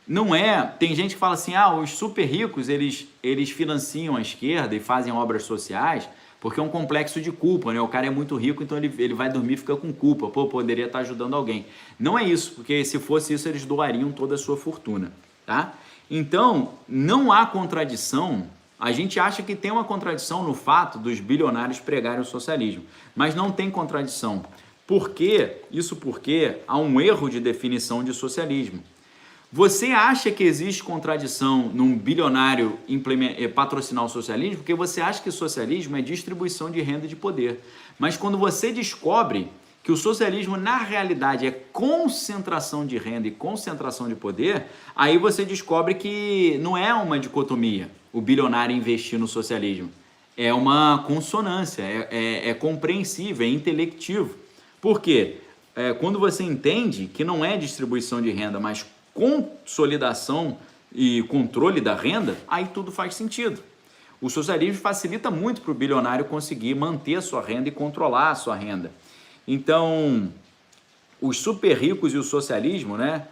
não é... Tem gente que fala assim, os super ricos, eles financiam a esquerda e fazem obras sociais porque é um complexo de culpa, né? O cara é muito rico, então ele vai dormir e fica com culpa. Pô, poderia estar ajudando alguém. Não é isso, porque se fosse isso, eles doariam toda a sua fortuna, tá? Então, não há contradição. A gente acha que tem uma contradição no fato dos bilionários pregarem o socialismo, mas não tem contradição. Por quê? Isso porque há um erro de definição de socialismo. Você acha que existe contradição num bilionário patrocinar o socialismo porque você acha que o socialismo é distribuição de renda e de poder. Mas quando você descobre que o socialismo na realidade é concentração de renda e concentração de poder, aí você descobre que não é uma dicotomia o bilionário investir no socialismo. É uma consonância, é compreensível, é intelectivo. Por quê? Quando você entende que não é distribuição de renda, mas consolidação e controle da renda, aí tudo faz sentido. O socialismo facilita muito para o bilionário conseguir manter a sua renda e controlar a sua renda. Então, os super ricos e o socialismo, né?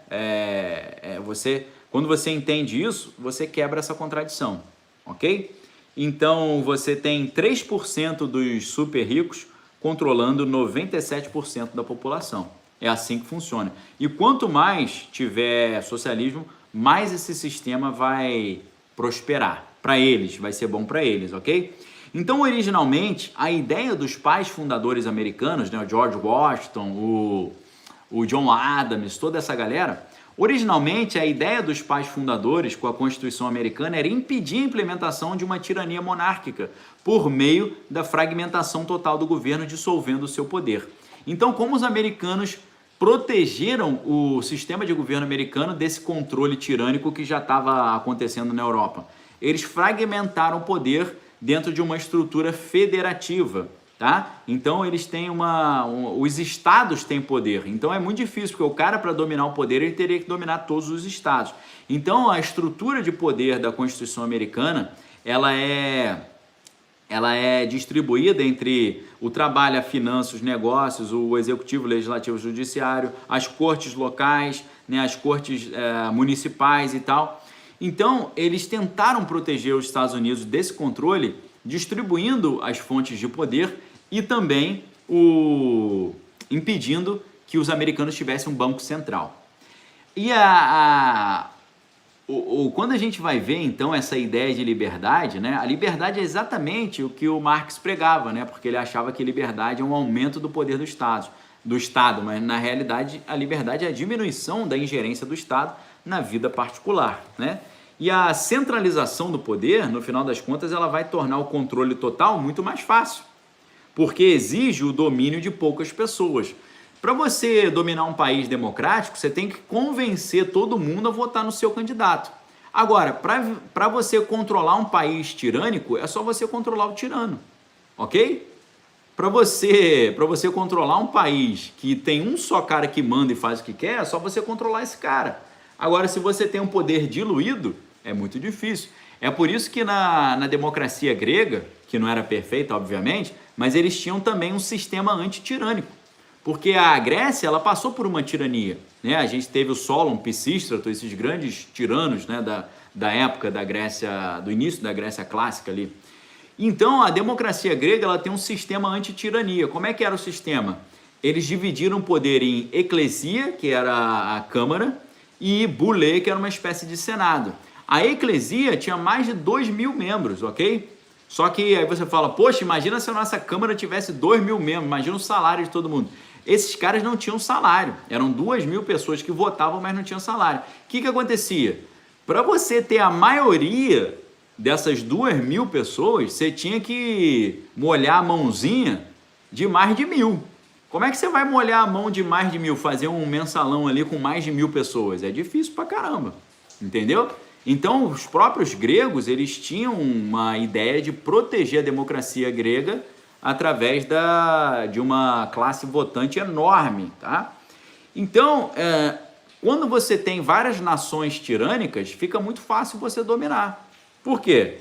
Quando você entende isso, você quebra essa contradição, ok? Então, você tem 3% dos super ricos controlando 97% da população. É assim que funciona. E quanto mais tiver socialismo, mais esse sistema vai prosperar, para eles, vai ser bom para eles, ok? Então, originalmente, a ideia dos pais fundadores americanos, né, o George Washington, o John Adams, toda essa galera, originalmente a ideia dos pais fundadores com a Constituição americana era impedir a implementação de uma tirania monárquica por meio da fragmentação total do governo, dissolvendo o seu poder. Então, como os americanos protegeram o sistema de governo americano desse controle tirânico que já estava acontecendo na Europa? Eles fragmentaram o poder dentro de uma estrutura federativa, tá? Então eles têm os estados têm poder, então é muito difícil, porque o cara, para dominar o poder, ele teria que dominar todos os estados. Então a estrutura de poder da Constituição americana, ela é distribuída entre o trabalho, a finanças, os negócios, o executivo, o legislativo, o judiciário, as cortes locais, né, as cortes municipais e tal. Então, eles tentaram proteger os Estados Unidos desse controle, distribuindo as fontes de poder e também impedindo que os americanos tivessem um banco central. E quando a gente vai ver, então, essa ideia de liberdade, né? A liberdade é exatamente o que o Marx pregava, né? Porque ele achava que liberdade é um aumento do poder do Estado, mas na realidade a liberdade é a diminuição da ingerência do Estado na vida particular, né? E a centralização do poder, no final das contas, ela vai tornar o controle total muito mais fácil, porque exige o domínio de poucas pessoas. Para você dominar um país democrático, você tem que convencer todo mundo a votar no seu candidato. Agora, para você controlar um país tirânico, é só você controlar o tirano, ok? Para você controlar um país que tem um só cara que manda e faz o que quer, é só você controlar esse cara. Agora, se você tem um poder diluído, é muito difícil. É por isso que na democracia grega, que não era perfeita, obviamente, mas eles tinham também um sistema antitirânico. Porque a Grécia, ela passou por uma tirania, né? A gente teve o Solon, Pisístrato, esses grandes tiranos, né, da época da Grécia, do início da Grécia clássica ali. Então, a democracia grega, ela tem um sistema antitirania. Como é que era o sistema? Eles dividiram o poder em eclesia, que era a câmara, e bulê, que era uma espécie de senado. A eclesia tinha mais de 2.000 membros, ok? Só que aí você fala, poxa, imagina se a nossa Câmara tivesse 2.000 membros, imagina o salário de todo mundo. Esses caras não tinham salário, eram 2.000 pessoas que votavam, mas não tinham salário. O que acontecia? Para você ter a maioria dessas 2.000 pessoas, você tinha que molhar a mãozinha de mais de 1.000. Como é que você vai molhar a mão de mais de 1.000, fazer um mensalão ali com mais de 1.000 pessoas? É difícil pra caramba, entendeu? Então, os próprios gregos, eles tinham uma ideia de proteger a democracia grega através de uma classe votante enorme, tá? Então, quando você tem várias nações tirânicas, fica muito fácil você dominar. Por quê?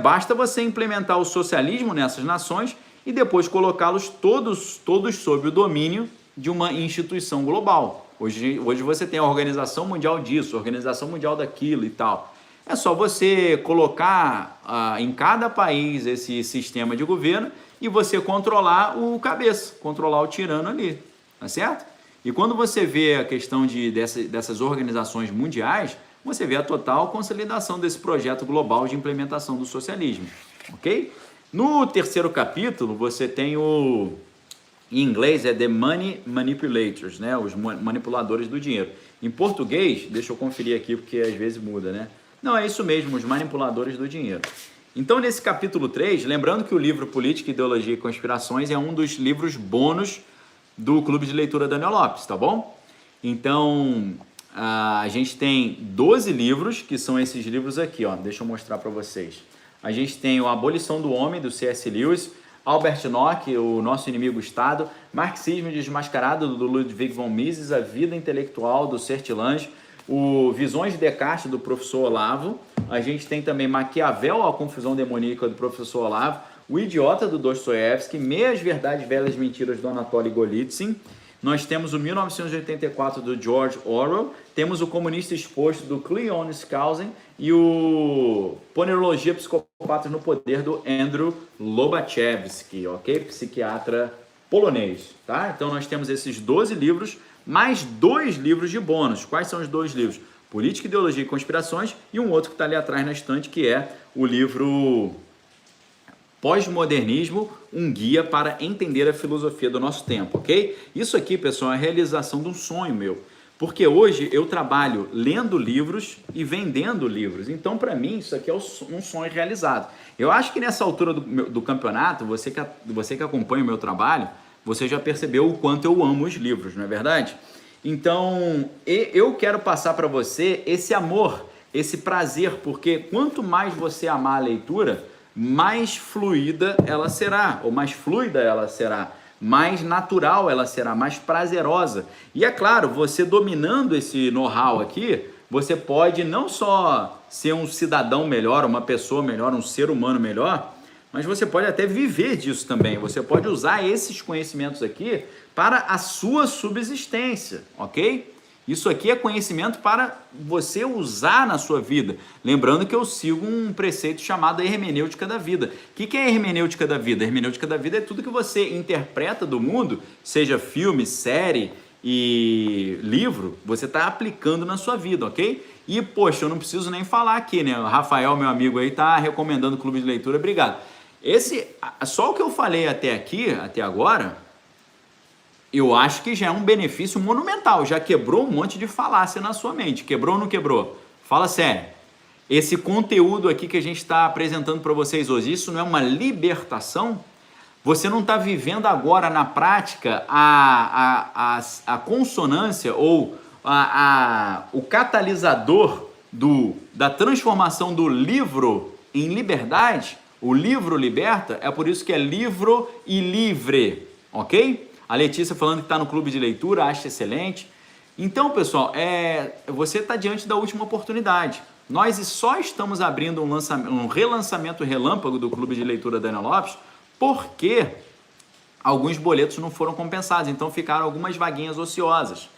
Basta você implementar o socialismo nessas nações e depois colocá-los todos sob o domínio de uma instituição global. Hoje você tem a Organização Mundial disso, a Organização Mundial daquilo e tal. É só você colocar em cada país esse sistema de governo e você controlar o cabeça, controlar o tirano ali, tá certo? E quando você vê a questão dessas organizações mundiais, você vê a total consolidação desse projeto global de implementação do socialismo, ok? No terceiro capítulo, você tem em inglês é The Money Manipulators, né? Os manipuladores do dinheiro. Em português, deixa eu conferir aqui porque às vezes muda, né? Não, é isso mesmo, os manipuladores do dinheiro. Então, nesse capítulo 3, lembrando que o livro Política, Ideologia e Conspirações é um dos livros bônus do Clube de Leitura Daniel Lopes, tá bom? Então, a gente tem 12 livros, que são esses livros aqui, ó. Deixa eu mostrar para vocês. A gente tem o Abolição do Homem, do C.S. Lewis, Albert Nock, O Nosso Inimigo Estado, Marxismo Desmascarado, do Ludwig von Mises, A Vida Intelectual, do Sertilange, o Visões de Descartes, do professor Olavo. A gente tem também Maquiavel, A Confusão Demoníaca, do professor Olavo, O Idiota, do Dostoiévski, Meias Verdades, Velhas Mentiras, do Anatoly Golitsyn. Nós temos o 1984, do George Orwell, temos o Comunista Exposto, do Cleon Skousen, e o Ponerologia, Psicopatas no Poder, do Andrew Lobachevsky, ok? Psiquiatra polonês, tá? Então nós temos esses 12 livros, mais 2 livros de bônus. Quais são os 2 livros? Política, Ideologia e Conspirações, e um outro que está ali atrás na estante, que é o livro Pós-Modernismo, um guia para entender a filosofia do nosso tempo, ok? Isso aqui, pessoal, é a realização de um sonho meu, porque hoje eu trabalho lendo livros e vendendo livros, então para mim isso aqui é um sonho realizado. Eu acho que nessa altura do campeonato, você que acompanha o meu trabalho, você já percebeu o quanto eu amo os livros, não é verdade? Então, eu quero passar para você esse amor, esse prazer, porque quanto mais você amar a leitura, mais fluida ela será, ou mais fluida ela será, mais natural ela será, mais prazerosa. E é claro, você dominando esse know-how aqui, você pode não só ser um cidadão melhor, uma pessoa melhor, um ser humano melhor, mas você pode até viver disso também. Você pode usar esses conhecimentos aqui para a sua subsistência, ok? Isso aqui é conhecimento para você usar na sua vida. Lembrando que eu sigo um preceito chamado hermenêutica da vida. O que é a hermenêutica da vida? A hermenêutica da vida é tudo que você interpreta do mundo, seja filme, série e livro, você está aplicando na sua vida, ok? E, poxa, eu não preciso nem falar aqui, né? O Rafael, meu amigo aí, está recomendando o clube de leitura. Obrigado. Só o que eu falei até aqui, até agora, eu acho que já é um benefício monumental, já quebrou um monte de falácia na sua mente. Quebrou ou não quebrou? Fala sério. Esse conteúdo aqui que a gente está apresentando para vocês hoje, isso não é uma libertação? Você não está vivendo agora na prática a consonância ou o catalisador da transformação do livro em liberdade? O livro liberta, é por isso que é livro e livre, ok? A Letícia falando que está no clube de leitura, acha excelente. Então, pessoal, você está diante da última oportunidade. Nós só estamos abrindo um relançamento relâmpago do clube de leitura Daniel Lopes porque alguns boletos não foram compensados, então ficaram algumas vaguinhas ociosas.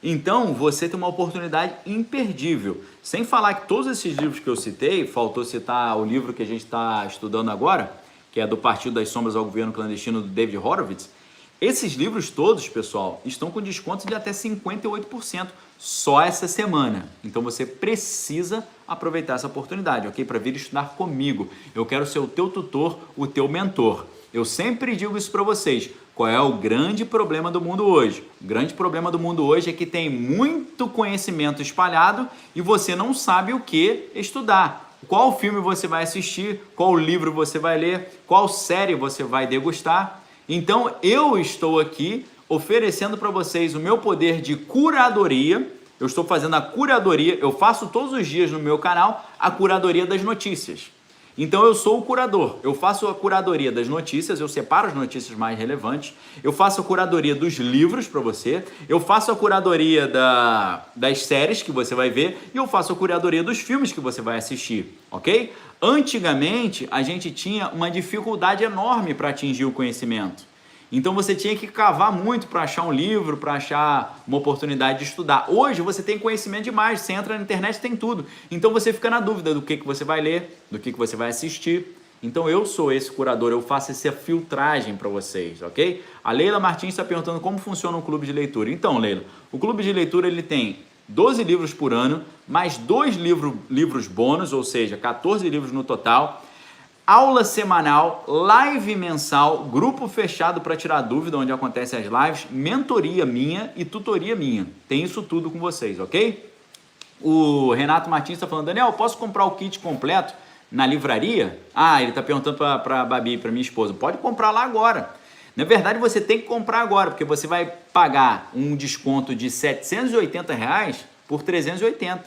Então, você tem uma oportunidade imperdível. Sem falar que todos esses livros que eu citei, faltou citar o livro que a gente está estudando agora, que é do Partido das Sombras ao Governo Clandestino, do David Horowitz. Esses livros todos, pessoal, estão com descontos de até 58% só essa semana. Então, você precisa aproveitar essa oportunidade, ok? Para vir estudar comigo. Eu quero ser o teu tutor, o teu mentor. Eu sempre digo isso para vocês. Qual é o grande problema do mundo hoje? O grande problema do mundo hoje é que tem muito conhecimento espalhado e você não sabe o que estudar. Qual filme você vai assistir, qual livro você vai ler, qual série você vai degustar. Então, eu estou aqui oferecendo para vocês o meu poder de curadoria. Eu estou fazendo a curadoria, eu faço todos os dias no meu canal a curadoria das notícias. Então eu sou o curador, eu faço a curadoria das notícias, eu separo as notícias mais relevantes, eu faço a curadoria dos livros para você, eu faço a curadoria das séries que você vai ver e eu faço a curadoria dos filmes que você vai assistir, ok? Antigamente a gente tinha uma dificuldade enorme para atingir o conhecimento. Então você tinha que cavar muito para achar um livro, para achar uma oportunidade de estudar. Hoje você tem conhecimento demais, você entra na internet e tem tudo. Então você fica na dúvida do que você vai ler, do que você vai assistir. Então eu sou esse curador, eu faço essa filtragem para vocês, ok? A Leila Martins está perguntando como funciona o clube de leitura. Então, Leila, o clube de leitura ele tem 12 livros por ano, mais 2 livros bônus, ou seja, 14 livros no total. Aula semanal, live mensal, grupo fechado para tirar dúvida, onde acontecem as lives, mentoria minha e tutoria minha. Tem isso tudo com vocês, ok? O Renato Martins está falando, Daniel, posso comprar o kit completo na livraria? Ah, ele está perguntando para a Babi, para minha esposa. Pode comprar lá agora. Na verdade, você tem que comprar agora, porque você vai pagar um desconto de R$ 780 por 380.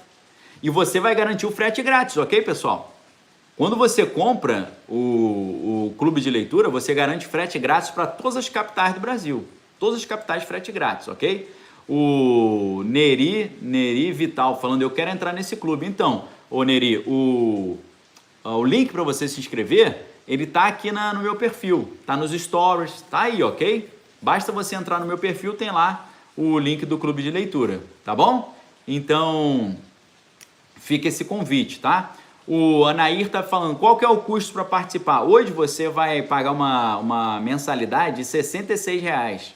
E você vai garantir o frete grátis, ok, pessoal? Quando você compra o clube de leitura, você garante frete grátis para todas as capitais do Brasil. Todas as capitais, frete grátis, ok? O Neri Vital falando, eu quero entrar nesse clube. Então, Neri, o link para você se inscrever, ele tá aqui no meu perfil, tá nos stories, tá aí, ok? Basta você entrar no meu perfil, tem lá o link do clube de leitura, tá bom? Então, fica esse convite, tá? O Anair está falando, qual que é o custo para participar? Hoje você vai pagar uma mensalidade de R$ 66,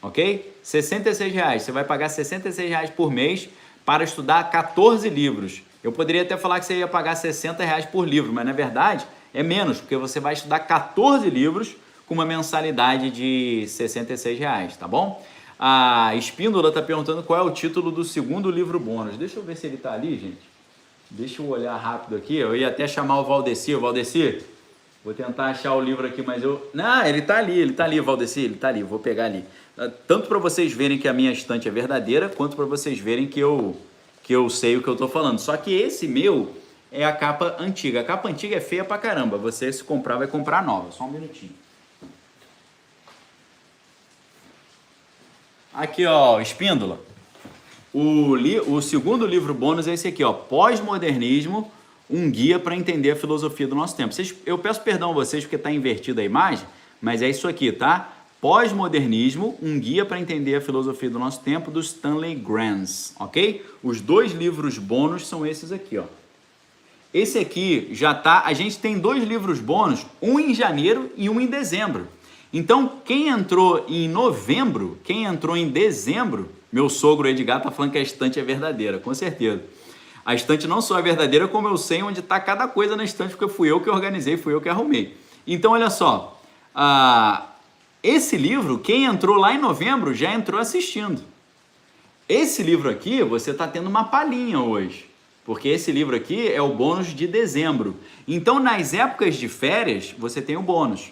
ok? R$ 66, você vai pagar R$ 66 por mês para estudar 14 livros. Eu poderia até falar que você ia pagar R$60 por livro, mas na verdade é menos, porque você vai estudar 14 livros com uma mensalidade de R$66, tá bom? A Espíndola está perguntando qual é o título do segundo livro bônus. Deixa eu ver se ele está ali, gente. Deixa eu olhar rápido aqui. Eu ia até chamar o Valdeci. O Valdeci, vou tentar achar o livro aqui, mas eu... Não, ele está ali, Valdeci, ele está ali. Vou pegar ali. Tanto para vocês verem que a minha estante é verdadeira, quanto para vocês verem que eu sei o que eu estou falando. Só que esse meu é a capa antiga. A capa antiga é feia pra caramba. Você, se comprar, vai comprar nova. Só um minutinho. Aqui, ó, Espíndola. O segundo livro bônus é esse aqui, ó, Pós-Modernismo, um guia para entender a filosofia do nosso tempo. Eu peço perdão a vocês porque está invertida a imagem, mas é isso aqui, tá? Pós-Modernismo, um guia para entender a filosofia do nosso tempo, do Stanley Grenz, ok? Os 2 livros bônus são esses aqui, ó. Esse aqui já tá... A gente tem 2 livros bônus, um em janeiro e um em dezembro. Então, quem entrou em novembro, quem entrou em dezembro, meu sogro Edgar tá falando que a estante é verdadeira, com certeza. A estante não só é verdadeira, como eu sei onde está cada coisa na estante, porque fui eu que organizei, fui eu que arrumei. Então, olha só, esse livro, quem entrou lá em novembro, já entrou assistindo. Esse livro aqui, você está tendo uma palhinha hoje, porque esse livro aqui é o bônus de dezembro. Então, nas épocas de férias, você tem o bônus.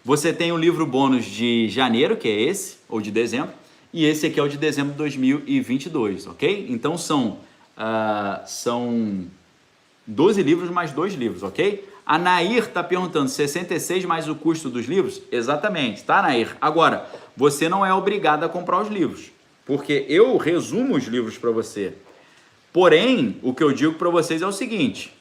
Você tem o livro bônus de janeiro, que é esse, ou de dezembro, e esse aqui é o de dezembro de 2022, ok? Então são 12 livros mais 2 livros, ok? A Nair está perguntando, 66 mais o custo dos livros? Exatamente, tá, Nair? Agora, você não é obrigado a comprar os livros, porque eu resumo os livros para você. Porém, o que eu digo para vocês é o seguinte,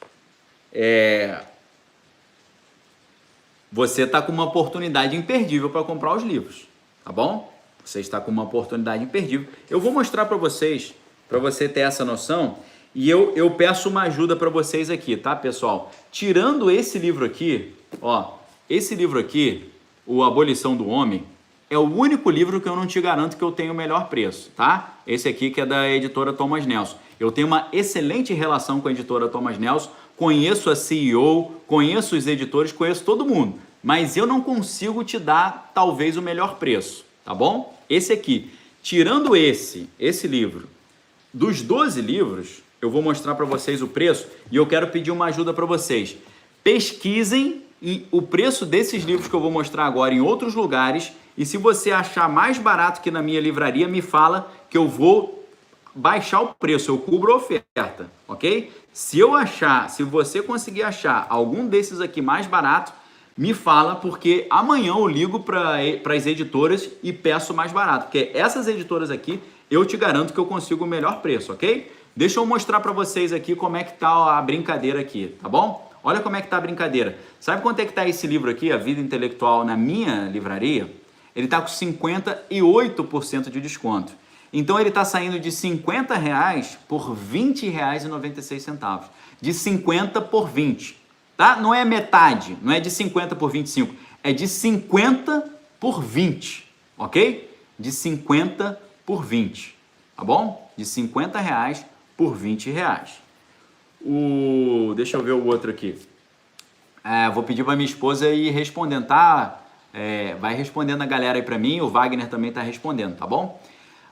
você está com uma oportunidade imperdível para comprar os livros, tá bom? Você está com uma oportunidade imperdível. Eu vou mostrar para vocês, para você ter essa noção, e eu peço uma ajuda para vocês aqui, tá, pessoal? Tirando esse livro aqui, ó, esse livro aqui, O Abolição do Homem, é o único livro que eu não te garanto que eu tenho o melhor preço, tá? Esse aqui que é da editora Thomas Nelson. Eu tenho uma excelente relação com a editora Thomas Nelson, conheço a CEO, conheço os editores, conheço todo mundo, mas eu não consigo te dar talvez o melhor preço, tá bom? Esse aqui, tirando esse livro, dos 12 livros, eu vou mostrar para vocês o preço e eu quero pedir uma ajuda para vocês. Pesquisem o preço desses livros que eu vou mostrar agora em outros lugares e se você achar mais barato que na minha livraria, me fala que eu vou baixar o preço, eu cubro a oferta, ok? Se você conseguir achar algum desses aqui mais barato, me fala, porque amanhã eu ligo para as editoras e peço mais barato, porque essas editoras aqui, eu te garanto que eu consigo o melhor preço, ok? Deixa eu mostrar para vocês aqui como é que tá a brincadeira aqui, tá bom? Olha como é que tá a brincadeira. Sabe quanto é que tá esse livro aqui, A Vida Intelectual, na minha livraria? Ele tá com 58% de desconto. Então ele está saindo de R$50 por R$20,96. De 50 por 20. Tá? Não é metade, não é de 50 por 25. É de 50 por 20. Ok? De 50 por 20. Tá bom? De R$50 por R$20. Deixa eu ver o outro aqui. Vou pedir para minha esposa ir respondendo, tá? Vai respondendo a galera aí para mim. O Wagner também está respondendo, tá bom?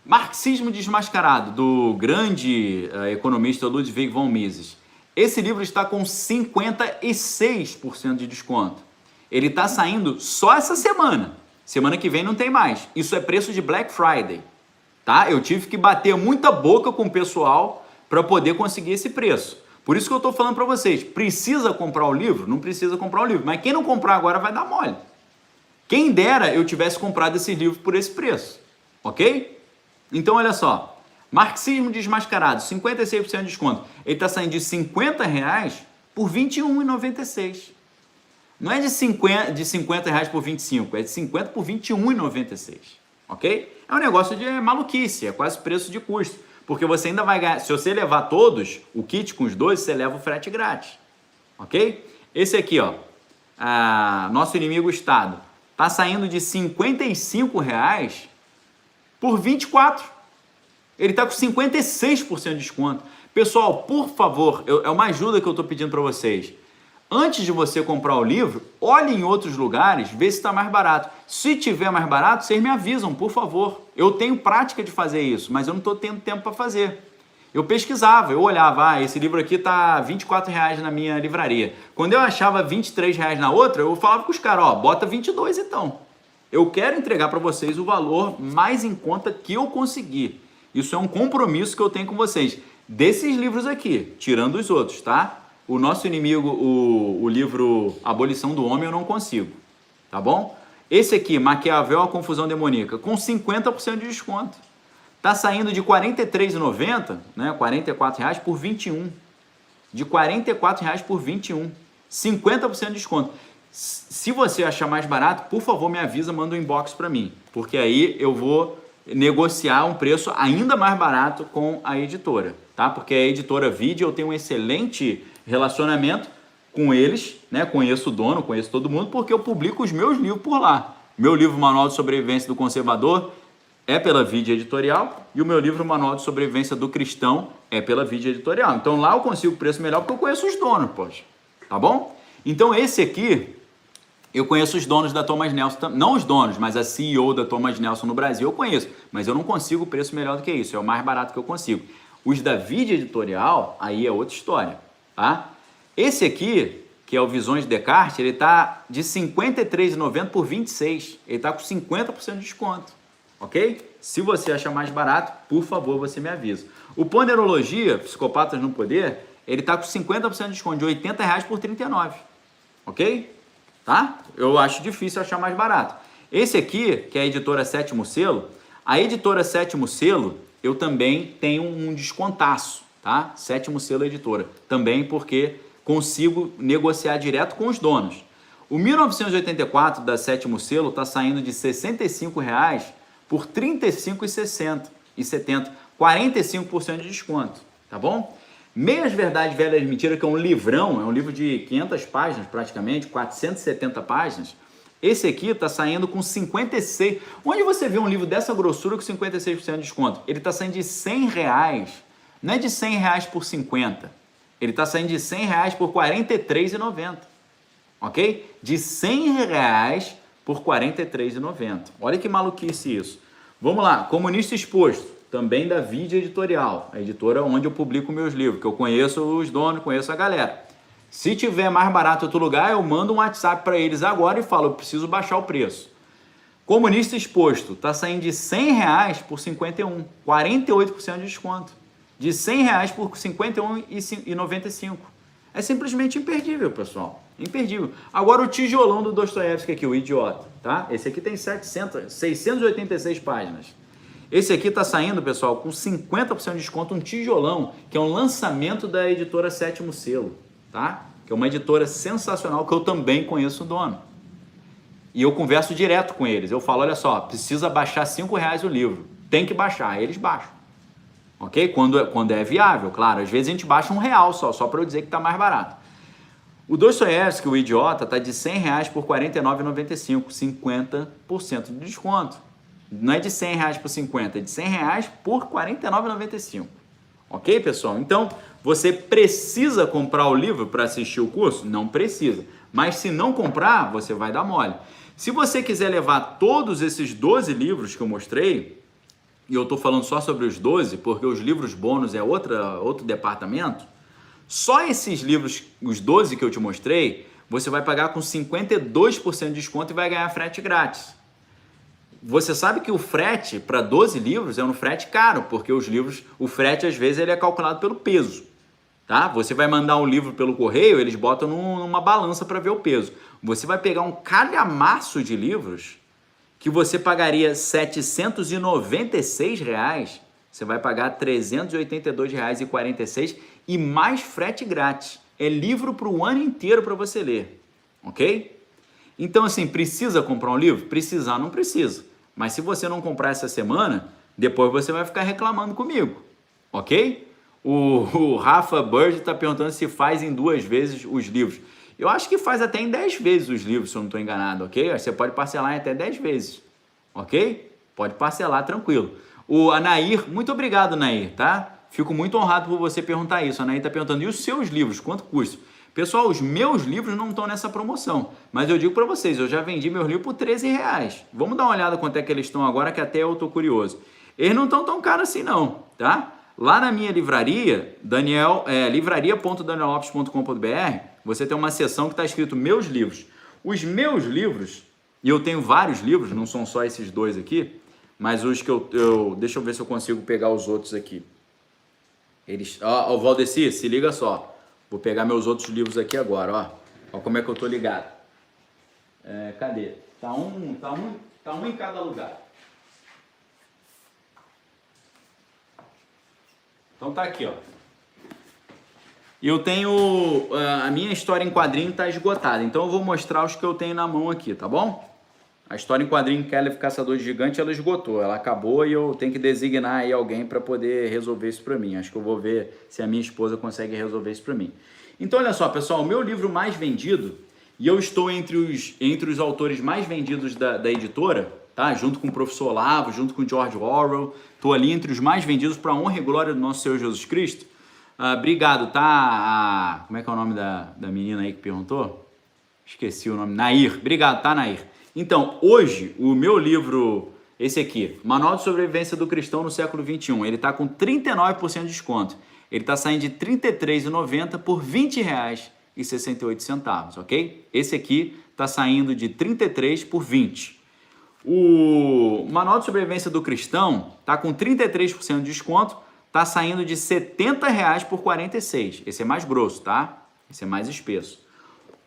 Marxismo Desmascarado, do grande economista Ludwig von Mises. Esse livro está com 56% de desconto. Ele está saindo só essa semana. Semana que vem não tem mais. Isso é preço de Black Friday. Tá? Eu tive que bater muita boca com o pessoal para poder conseguir esse preço. Por isso que eu estou falando para vocês. Precisa comprar o livro? Não precisa comprar o livro. Mas quem não comprar agora vai dar mole. Quem dera eu tivesse comprado esse livro por esse preço. Ok? Então, olha só, Marxismo Desmascarado, 56% de desconto. Ele está saindo de R$50 por R$21,96. Não é de 50 reais por 25, é de 50 por R$21,96. Ok? É um negócio de maluquice, é quase preço de custo. Porque você ainda vai ganhar, se você levar todos, o kit com os dois, você leva o frete grátis. Ok? Esse aqui, ó, Nosso Inimigo Estado, está saindo de R$55 por 24. Ele está com 56% de desconto. Pessoal, por favor, é uma ajuda que eu estou pedindo para vocês. Antes de você comprar o livro, olhe em outros lugares, vê se está mais barato. Se tiver mais barato, vocês me avisam, por favor. Eu tenho prática de fazer isso, mas eu não estou tendo tempo para fazer. Eu pesquisava, eu olhava, esse livro aqui está R$24 na minha livraria. Quando eu achava R$23 na outra, eu falava com os caras, bota 22 então. Eu quero entregar para vocês o valor mais em conta que eu conseguir. Isso é um compromisso que eu tenho com vocês. Desses livros aqui, tirando os outros, tá? O nosso inimigo, o livro Abolição do Homem, eu não consigo, tá bom? Esse aqui, Maquiavel, a Confusão Demoníaca, com 50% de desconto. Tá saindo de R$ 43,90, né? R$44 por 21. De R$ 44 por 21. 50% de desconto. Se você achar mais barato, por favor, me avisa, manda um inbox para mim, porque aí eu vou negociar um preço ainda mais barato com a editora, tá? Porque a editora Vídeo, eu tenho um excelente relacionamento com eles, né? Conheço o dono, conheço todo mundo, porque eu publico os meus livros por lá. Meu livro Manual de Sobrevivência do Conservador é pela Vídeo Editorial e o meu livro Manual de Sobrevivência do Cristão é pela Vídeo Editorial. Então lá eu consigo preço melhor porque eu conheço os donos, poxa. Tá bom? Então esse aqui, eu conheço os donos da Thomas Nelson, não os donos, mas a CEO da Thomas Nelson no Brasil eu conheço, mas eu não consigo preço melhor do que isso, é o mais barato que eu consigo. Os da Vídeo Editorial, aí é outra história, tá? Esse aqui, que é o Visões de Descartes, ele tá de R$ 53,90 por 26, ele tá com 50% de desconto, ok? Se você achar mais barato, por favor, você me avisa. O Ponerologia, Psicopatas no Poder, ele tá com 50% de desconto, de R$ 80 por 39, ok? Tá? Eu acho difícil achar mais barato. Esse aqui, que é a editora Sétimo Selo, a editora Sétimo Selo, eu também tenho um descontaço, tá? Sétimo Selo Editora, também porque consigo negociar direto com os donos. O 1984 da Sétimo Selo está saindo de R$ 65,00 por R$ 35,60 e 70, 45% de desconto, tá bom? Meias Verdades, Velhas Mentiras, que é um livrão, é um livro de 500 páginas praticamente, 470 páginas. Esse aqui está saindo com 56. Onde você vê um livro dessa grossura com 56% de desconto? Ele está saindo de R$100, não é de R$100 por 50. Ele está saindo de R$100 por R$ 43,90. Ok? De R$100 por R$ 43,90. Olha que maluquice isso. Vamos lá, Comunista Exposto. Também da Vídeo Editorial, a editora onde eu publico meus livros, que eu conheço os donos, conheço a galera. Se tiver mais barato em outro lugar, eu mando um WhatsApp para eles agora e falo, eu preciso baixar o preço. Comunista Exposto, está saindo de R$100 por 51, 48% de desconto. De R$100 por 51,95. É simplesmente imperdível, pessoal. Imperdível. Agora o tijolão do Dostoiévski aqui, o Idiota, tá? Esse aqui tem 686 páginas. Esse aqui está saindo, pessoal, com 50% de desconto, um tijolão, que é um lançamento da editora Sétimo Selo, tá? Que é uma editora sensacional, que eu também conheço o dono. E eu converso direto com eles. Eu falo, olha só, precisa baixar R$5 o livro. Tem que baixar. Aí eles baixam. Ok? Quando é viável, claro. Às vezes a gente baixa R$1 só para eu dizer que está mais barato. O Dostoiévski, o Idiota, está de R$100 por R$ 49,95, 50% de desconto. Não é de R$100 por 50, é de R$100 por R$ 49,95. Ok, pessoal? Então, você precisa comprar o livro para assistir o curso? Não precisa. Mas se não comprar, você vai dar mole. Se você quiser levar todos esses 12 livros que eu mostrei, e eu estou falando só sobre os 12, porque os livros bônus é outro departamento, só esses livros, os 12 que eu te mostrei, você vai pagar com 52% de desconto e vai ganhar frete grátis. Você sabe que o frete para 12 livros é um frete caro, porque os livros, o frete às vezes ele é calculado pelo peso, tá? Você vai mandar um livro pelo correio, eles botam numa balança para ver o peso. Você vai pegar um calhamaço de livros que você pagaria R$ 796, você vai pagar R$ 382,46 e mais frete grátis. É livro para o ano inteiro para você ler, ok? Então, assim, precisa comprar um livro? Precisar, não precisa. Mas se você não comprar essa semana, depois você vai ficar reclamando comigo, ok? O Rafa Bird está perguntando se faz em 2 vezes os livros. Eu acho que faz até em 10 vezes os livros, se eu não estou enganado, ok? Você pode parcelar em até 10 vezes, ok? Pode parcelar tranquilo. A Nair, muito obrigado, Nair, tá? Fico muito honrado por você perguntar isso. A Nair está perguntando, e os seus livros, quanto custa? Pessoal, os meus livros não estão nessa promoção, mas eu digo para vocês, eu já vendi meus livros por R$13. Vamos dar uma olhada quanto é que eles estão agora, que até eu tô curioso. Eles não estão tão caros assim não, tá? Lá na minha livraria, livraria.daniellopes.com.br, você tem uma seção que está escrito meus livros. Os meus livros, e eu tenho vários livros, não são só esses dois aqui, mas os que deixa eu ver se eu consigo pegar os outros aqui. Ó, Valdeci, se liga só. Vou pegar meus outros livros aqui agora, ó. Ó como é que eu tô ligado. Cadê? Tá um em cada lugar. Então tá aqui, ó. Eu tenho... a minha história em quadrinho tá esgotada, então eu vou mostrar os que eu tenho na mão aqui, tá bom? A história em quadrinho Caleb Caçador de Gigante, ela esgotou, ela acabou e eu tenho que designar aí alguém para poder resolver isso para mim. Acho que eu vou ver se a minha esposa consegue resolver isso para mim. Então, olha só, pessoal, o meu livro mais vendido, e eu estou entre os autores mais vendidos da editora, tá? Junto com o Professor Olavo, junto com o George Orwell, estou ali entre os mais vendidos para a honra e glória do nosso Senhor Jesus Cristo. Obrigado, tá? Como é que é o nome da menina aí que perguntou? Esqueci o nome. Nair. Obrigado, tá, Nair? Então, hoje, o meu livro, esse aqui, Manual de Sobrevivência do Cristão no Século XXI, ele está com 39% de desconto. Ele está saindo de R$ 33,90 por R$ 20,68, ok? Esse aqui está saindo de 33 por 20. O Manual de Sobrevivência do Cristão está com 33% de desconto, está saindo de R$ 70 por 46. Esse é mais grosso, tá? Esse é mais espesso.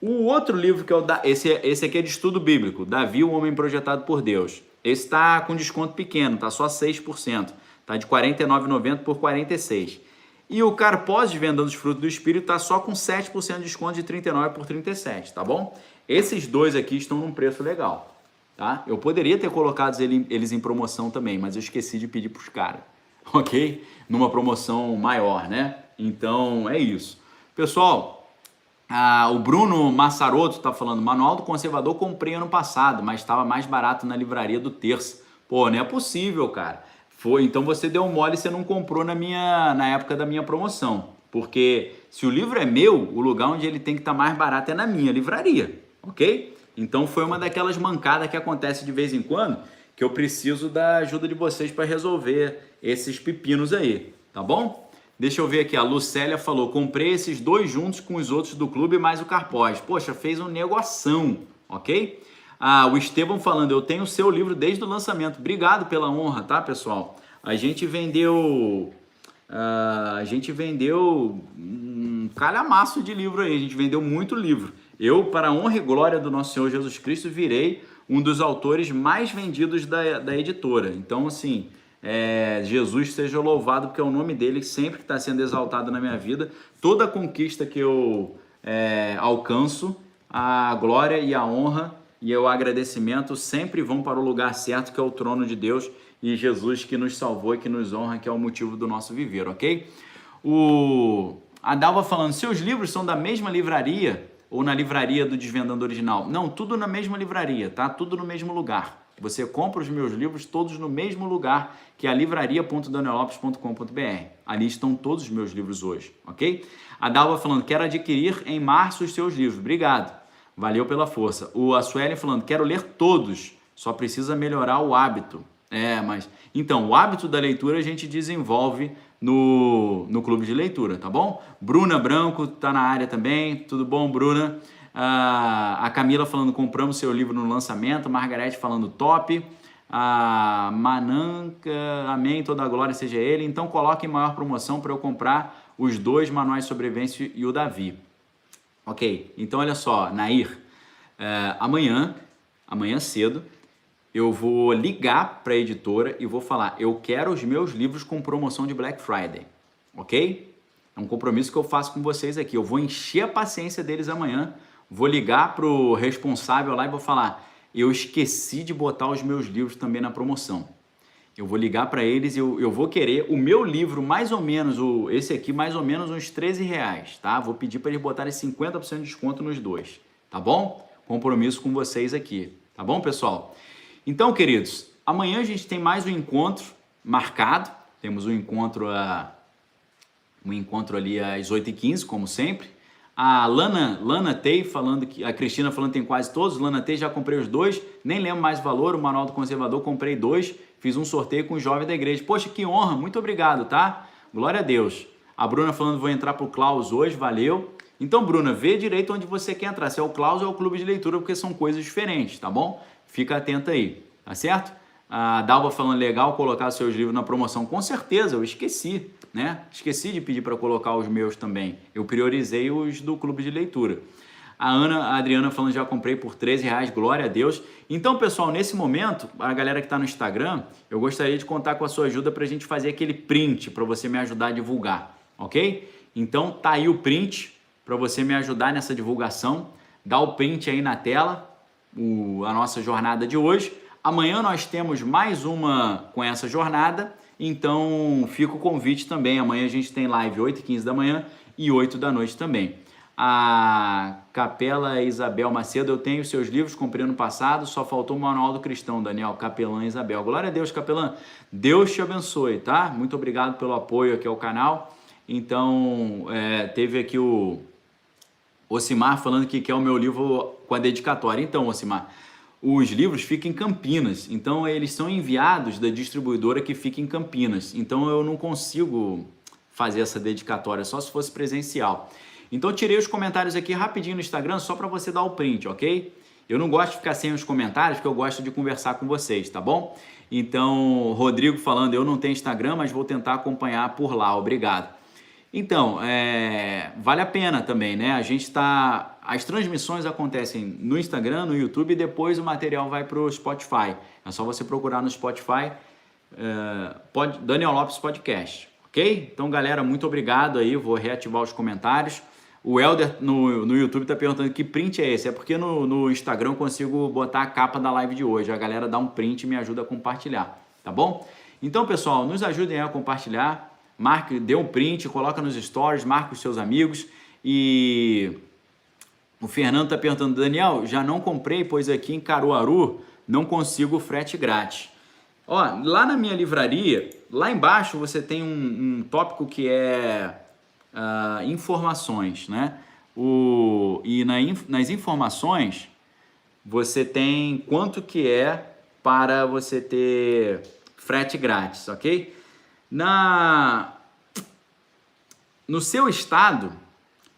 O outro livro que esse aqui é de estudo bíblico, Davi, o Homem Projetado por Deus. Esse está com desconto pequeno, tá só 6%. Tá de R$ 49,90 por 46. E o Carpós, Desvendando os Frutos do Espírito, tá só com 7% de desconto de 39 por 37, tá bom? Esses dois aqui estão num preço legal, tá? Eu poderia ter colocado eles em promoção também, mas eu esqueci de pedir para os caras, ok? Numa promoção maior, né? Então, é isso. Pessoal... o Bruno Massaroto está falando, Manual do Conservador comprei ano passado, mas estava mais barato na livraria do Terça. Pô, não é possível, cara. Então você deu um mole e você não comprou na época da minha promoção. Porque se o livro é meu, o lugar onde ele tem que estar mais barato é na minha livraria, ok? Então foi uma daquelas mancadas que acontece de vez em quando, que eu preciso da ajuda de vocês para resolver esses pepinos aí, tá bom? Deixa eu ver aqui, a Lucélia falou, comprei esses dois juntos com os outros do clube mais o Carpós. Poxa, fez um negoção, ok? O Estevão falando, eu tenho o seu livro desde o lançamento. Obrigado pela honra, tá, pessoal? A gente vendeu um calhamaço de livro aí, a gente vendeu muito livro. Eu, para a honra e glória do nosso Senhor Jesus Cristo, virei um dos autores mais vendidos da editora. Então, assim... Jesus seja louvado, porque é o nome dele sempre que está sendo exaltado na minha vida. Toda conquista que eu alcanço, a glória e a honra e o agradecimento sempre vão para o lugar certo, que é o trono de Deus, e Jesus que nos salvou e que nos honra, que é o motivo do nosso viver, ok? A Dalva falando, seus livros são da mesma livraria ou na livraria do Desvendando Original? Não, tudo na mesma livraria, tá? Tudo no mesmo lugar. Você compra os meus livros todos no mesmo lugar, que é a livraria.daniellopes.com.br. Ali estão todos os meus livros hoje, ok? A Dalva falando, quero adquirir em março os seus livros. Obrigado, valeu pela força. A Suelen falando, quero ler todos, só precisa melhorar o hábito. Então, o hábito da leitura a gente desenvolve no clube de leitura, tá bom? Bruna Branco tá na área também, tudo bom, Bruna? A Camila falando, compramos seu livro no lançamento. Margarete falando, top. A Mananca, amém, toda a glória seja ele. Então coloque em maior promoção para eu comprar os dois manuais de sobrevivência e o Davi. Ok, então olha só, Nair, amanhã cedo, eu vou ligar para a editora e vou falar, eu quero os meus livros com promoção de Black Friday, ok? É um compromisso que eu faço com vocês aqui. Eu vou encher a paciência deles amanhã. Vou ligar para o responsável lá e vou falar, eu esqueci de botar os meus livros também na promoção. Eu vou ligar para eles e eu vou querer o meu livro, mais ou menos, esse aqui, mais ou menos uns R$13, tá? Vou pedir para eles botarem 50% de desconto nos dois, tá bom? Compromisso com vocês aqui, tá bom, pessoal? Então, queridos, amanhã a gente tem mais um encontro marcado. Temos um encontro ali às 8h15, como sempre. A Lana Tei falando que... A Cristina falando que tem quase todos. Lana Tei, já comprei os 2. Nem lembro mais o valor. O Manual do Conservador, comprei 2. Fiz um sorteio com o jovem da igreja. Poxa, que honra. Muito obrigado, tá? Glória a Deus. A Bruna falando vou entrar pro Klaus hoje. Valeu. Então, Bruna, vê direito onde você quer entrar. Se é o Klaus ou é o clube de leitura, porque são coisas diferentes, tá bom? Fica atento aí, tá certo? A Dalva falando legal colocar seus livros na promoção. Com certeza, eu esqueci, né? Esqueci de pedir para colocar os meus também. Eu priorizei os do clube de leitura. A Adriana falando já comprei por R$13, glória a Deus. Então, pessoal, nesse momento, a galera que está no Instagram, eu gostaria de contar com a sua ajuda para a gente fazer aquele print para você me ajudar a divulgar, ok? Então, tá aí o print para você me ajudar nessa divulgação. Dá o print aí na tela, a nossa jornada de hoje. Amanhã nós temos mais uma com essa jornada, então fica o convite também. Amanhã a gente tem live 8h15 da manhã e 8 da noite também. A Capela Isabel Macedo, eu tenho seus livros, comprei ano passado, só faltou o Manual do Cristão, Daniel. Capelã Isabel. Glória a Deus, Capelã. Deus te abençoe, tá? Muito obrigado pelo apoio aqui ao canal. Então, teve aqui o Ocimar falando que quer o meu livro com a dedicatória. Então, Ocimar, os livros ficam em Campinas, então eles são enviados da distribuidora que fica em Campinas, então eu não consigo fazer essa dedicatória, só se fosse presencial. Então tirei os comentários aqui rapidinho no Instagram, só para você dar o print, ok? Eu não gosto de ficar sem os comentários, porque eu gosto de conversar com vocês, tá bom? Então, Rodrigo falando, eu não tenho Instagram, mas vou tentar acompanhar por lá, obrigado. Então, vale a pena também, né? As transmissões acontecem no Instagram, no YouTube e depois o material vai para o Spotify. É só você procurar no Spotify, Daniel Lopes Podcast, ok? Então, galera, muito obrigado aí. Vou reativar os comentários. O Helder no YouTube está perguntando que print é esse. É porque no Instagram eu consigo botar a capa da live de hoje. A galera dá um print e me ajuda a compartilhar, tá bom? Então, pessoal, nos ajudem a compartilhar. Marque, dê um print, coloca nos stories, marque os seus amigos. E o Fernando está perguntando, Daniel, já não comprei, pois aqui em Caruaru não consigo frete grátis. Ó, lá na minha livraria, lá embaixo você tem um tópico que é informações, né? Nas informações você tem quanto que é para você ter frete grátis, ok? No seu estado,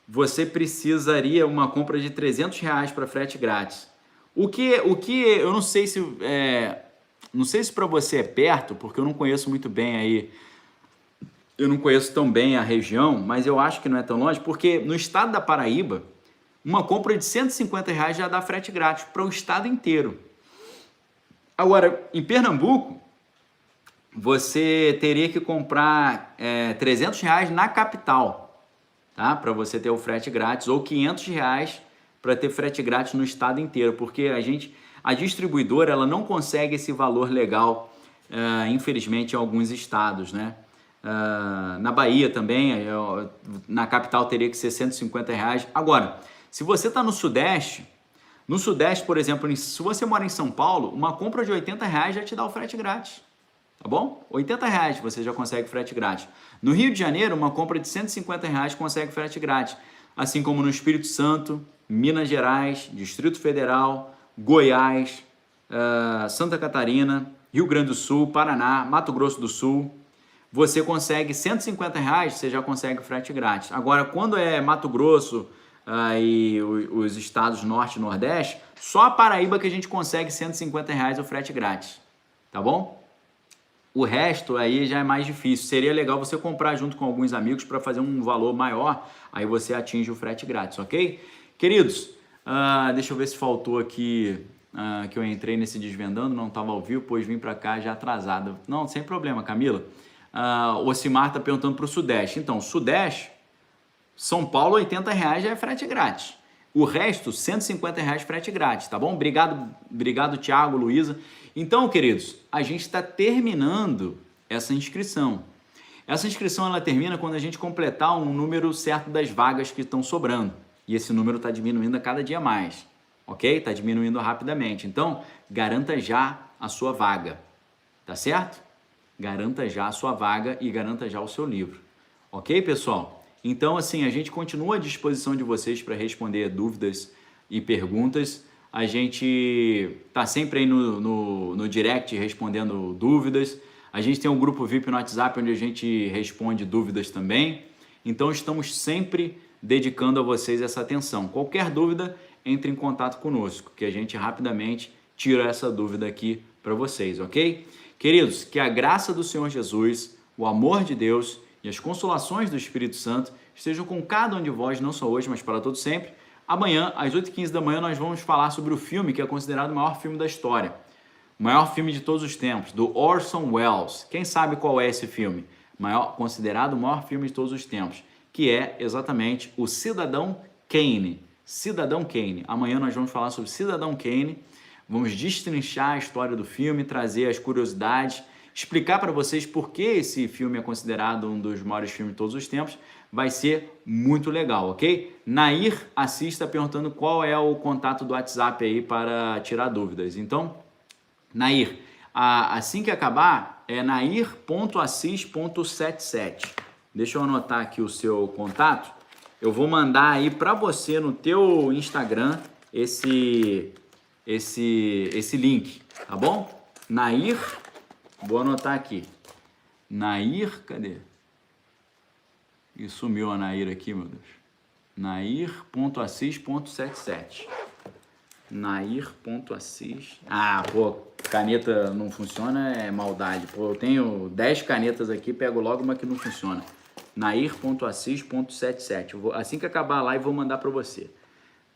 você precisaria uma compra de R$300 para frete grátis. O que eu não sei se para você é perto, porque eu não conheço muito bem aí, eu não conheço tão bem a região, mas eu acho que não é tão longe, porque no estado da Paraíba, uma compra de R$150 já dá frete grátis para o estado inteiro. Agora, em Pernambuco, você teria que comprar R$300 na capital, tá? Para você ter o frete grátis, ou R$500 para ter frete grátis no estado inteiro, porque a distribuidora ela não consegue esse valor legal, infelizmente, em alguns estados, né? Na Bahia também, na capital teria que ser R$150. Agora, se você está no Sudeste, por exemplo, se você mora em São Paulo, uma compra de R$80 já te dá o frete grátis. Tá bom? R$80 você já consegue frete grátis. No Rio de Janeiro, uma compra de R$150 consegue frete grátis. Assim como no Espírito Santo, Minas Gerais, Distrito Federal, Goiás, Santa Catarina, Rio Grande do Sul, Paraná, Mato Grosso do Sul. Você consegue R$150, você já consegue frete grátis. Agora, quando é Mato Grosso e os estados Norte e Nordeste, só a Paraíba que a gente consegue R$150 o frete grátis. Tá bom? O resto aí já é mais difícil. Seria legal você comprar junto com alguns amigos para fazer um valor maior, aí você atinge o frete grátis, ok? Queridos, deixa eu ver se faltou aqui, que eu entrei nesse Desvendando, não estava ao vivo, pois vim para cá já atrasado. Não, sem problema, Camila. O Ocimar está perguntando para o Sudeste. Então, Sudeste, São Paulo, R$80 já é frete grátis. O resto, R$150 frete grátis, tá bom? Obrigado, Thiago, Luísa. Então, queridos, a gente está terminando essa inscrição. Essa inscrição ela termina quando a gente completar um número certo das vagas que estão sobrando. E esse número está diminuindo a cada dia mais, ok? Está diminuindo rapidamente. Então, garanta já a sua vaga, tá certo? garanta já a sua vaga e garanta já o seu livro. Ok, pessoal? Então, assim, a gente continua à disposição de vocês para responder dúvidas e perguntas. A gente tá sempre aí no direct respondendo dúvidas. A gente tem um grupo VIP no WhatsApp onde a gente responde dúvidas também. Então, estamos sempre dedicando a vocês essa atenção. Qualquer dúvida, entre em contato conosco, que a gente rapidamente tira essa dúvida aqui para vocês, ok? Queridos, que a graça do Senhor Jesus, o amor de Deus e as consolações do Espírito Santo estejam com cada um de vós, não só hoje, mas para todo sempre. Amanhã, às 8h15 da manhã, nós vamos falar sobre o filme que é considerado o maior filme da história. O maior filme de todos os tempos, do Orson Welles. Quem sabe qual é esse filme? Considerado o maior filme de todos os tempos, que é exatamente o Cidadão Kane. Cidadão Kane. Amanhã nós vamos falar sobre Cidadão Kane. Vamos destrinchar a história do filme, trazer as curiosidades, explicar para vocês por que esse filme é considerado um dos maiores filmes de todos os tempos. Vai ser muito legal, ok? Nair Assis está perguntando qual é o contato do WhatsApp aí para tirar dúvidas. Então, Nair, assim que acabar, é nair.assis.77. Deixa eu anotar aqui o seu contato. Eu vou mandar aí para você no teu Instagram esse link, tá bom? Nair, vou anotar aqui. Nair, cadê? E sumiu a Nair aqui, meu Deus. Nair.assis.77. Nair.assis. Ah, pô, caneta não funciona, é maldade. Pô, eu tenho 10 canetas aqui, pego logo uma que não funciona. Nair.assis.77. Assim que acabar a live, vou mandar para você.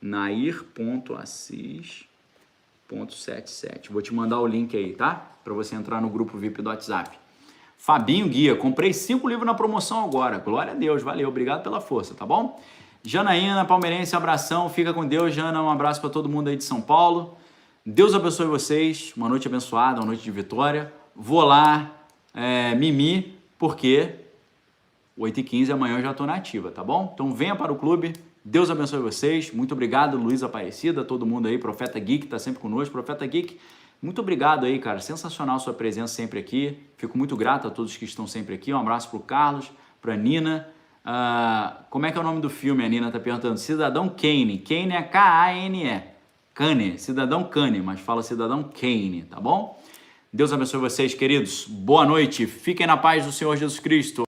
Nair.assis.77. Vou te mandar o link aí, tá? Para você entrar no grupo VIP do WhatsApp. Fabinho Guia, comprei 5 livros na promoção agora. Glória a Deus, valeu, obrigado pela força, tá bom? Janaína, palmeirense, abração, fica com Deus, Jana, um abraço para todo mundo aí de São Paulo. Deus abençoe vocês, uma noite abençoada, uma noite de vitória. Vou lá, mimi, porque 8h15 amanhã eu já estou na ativa, tá bom? Então venha para o clube, Deus abençoe vocês, muito obrigado, Luiz Aparecida, todo mundo aí, Profeta Geek está sempre conosco, Profeta Geek, muito obrigado aí, cara, sensacional sua presença sempre aqui, fico muito grato a todos que estão sempre aqui, um abraço para o Carlos, para a Nina. Como é que é o nome do filme? A Nina está perguntando. Cidadão Kane. Kane é K-A-N-E. Kane. Cidadão Kane, mas fala Cidadão Kane, tá bom? Deus abençoe vocês, queridos. Boa noite. Fiquem na paz do Senhor Jesus Cristo.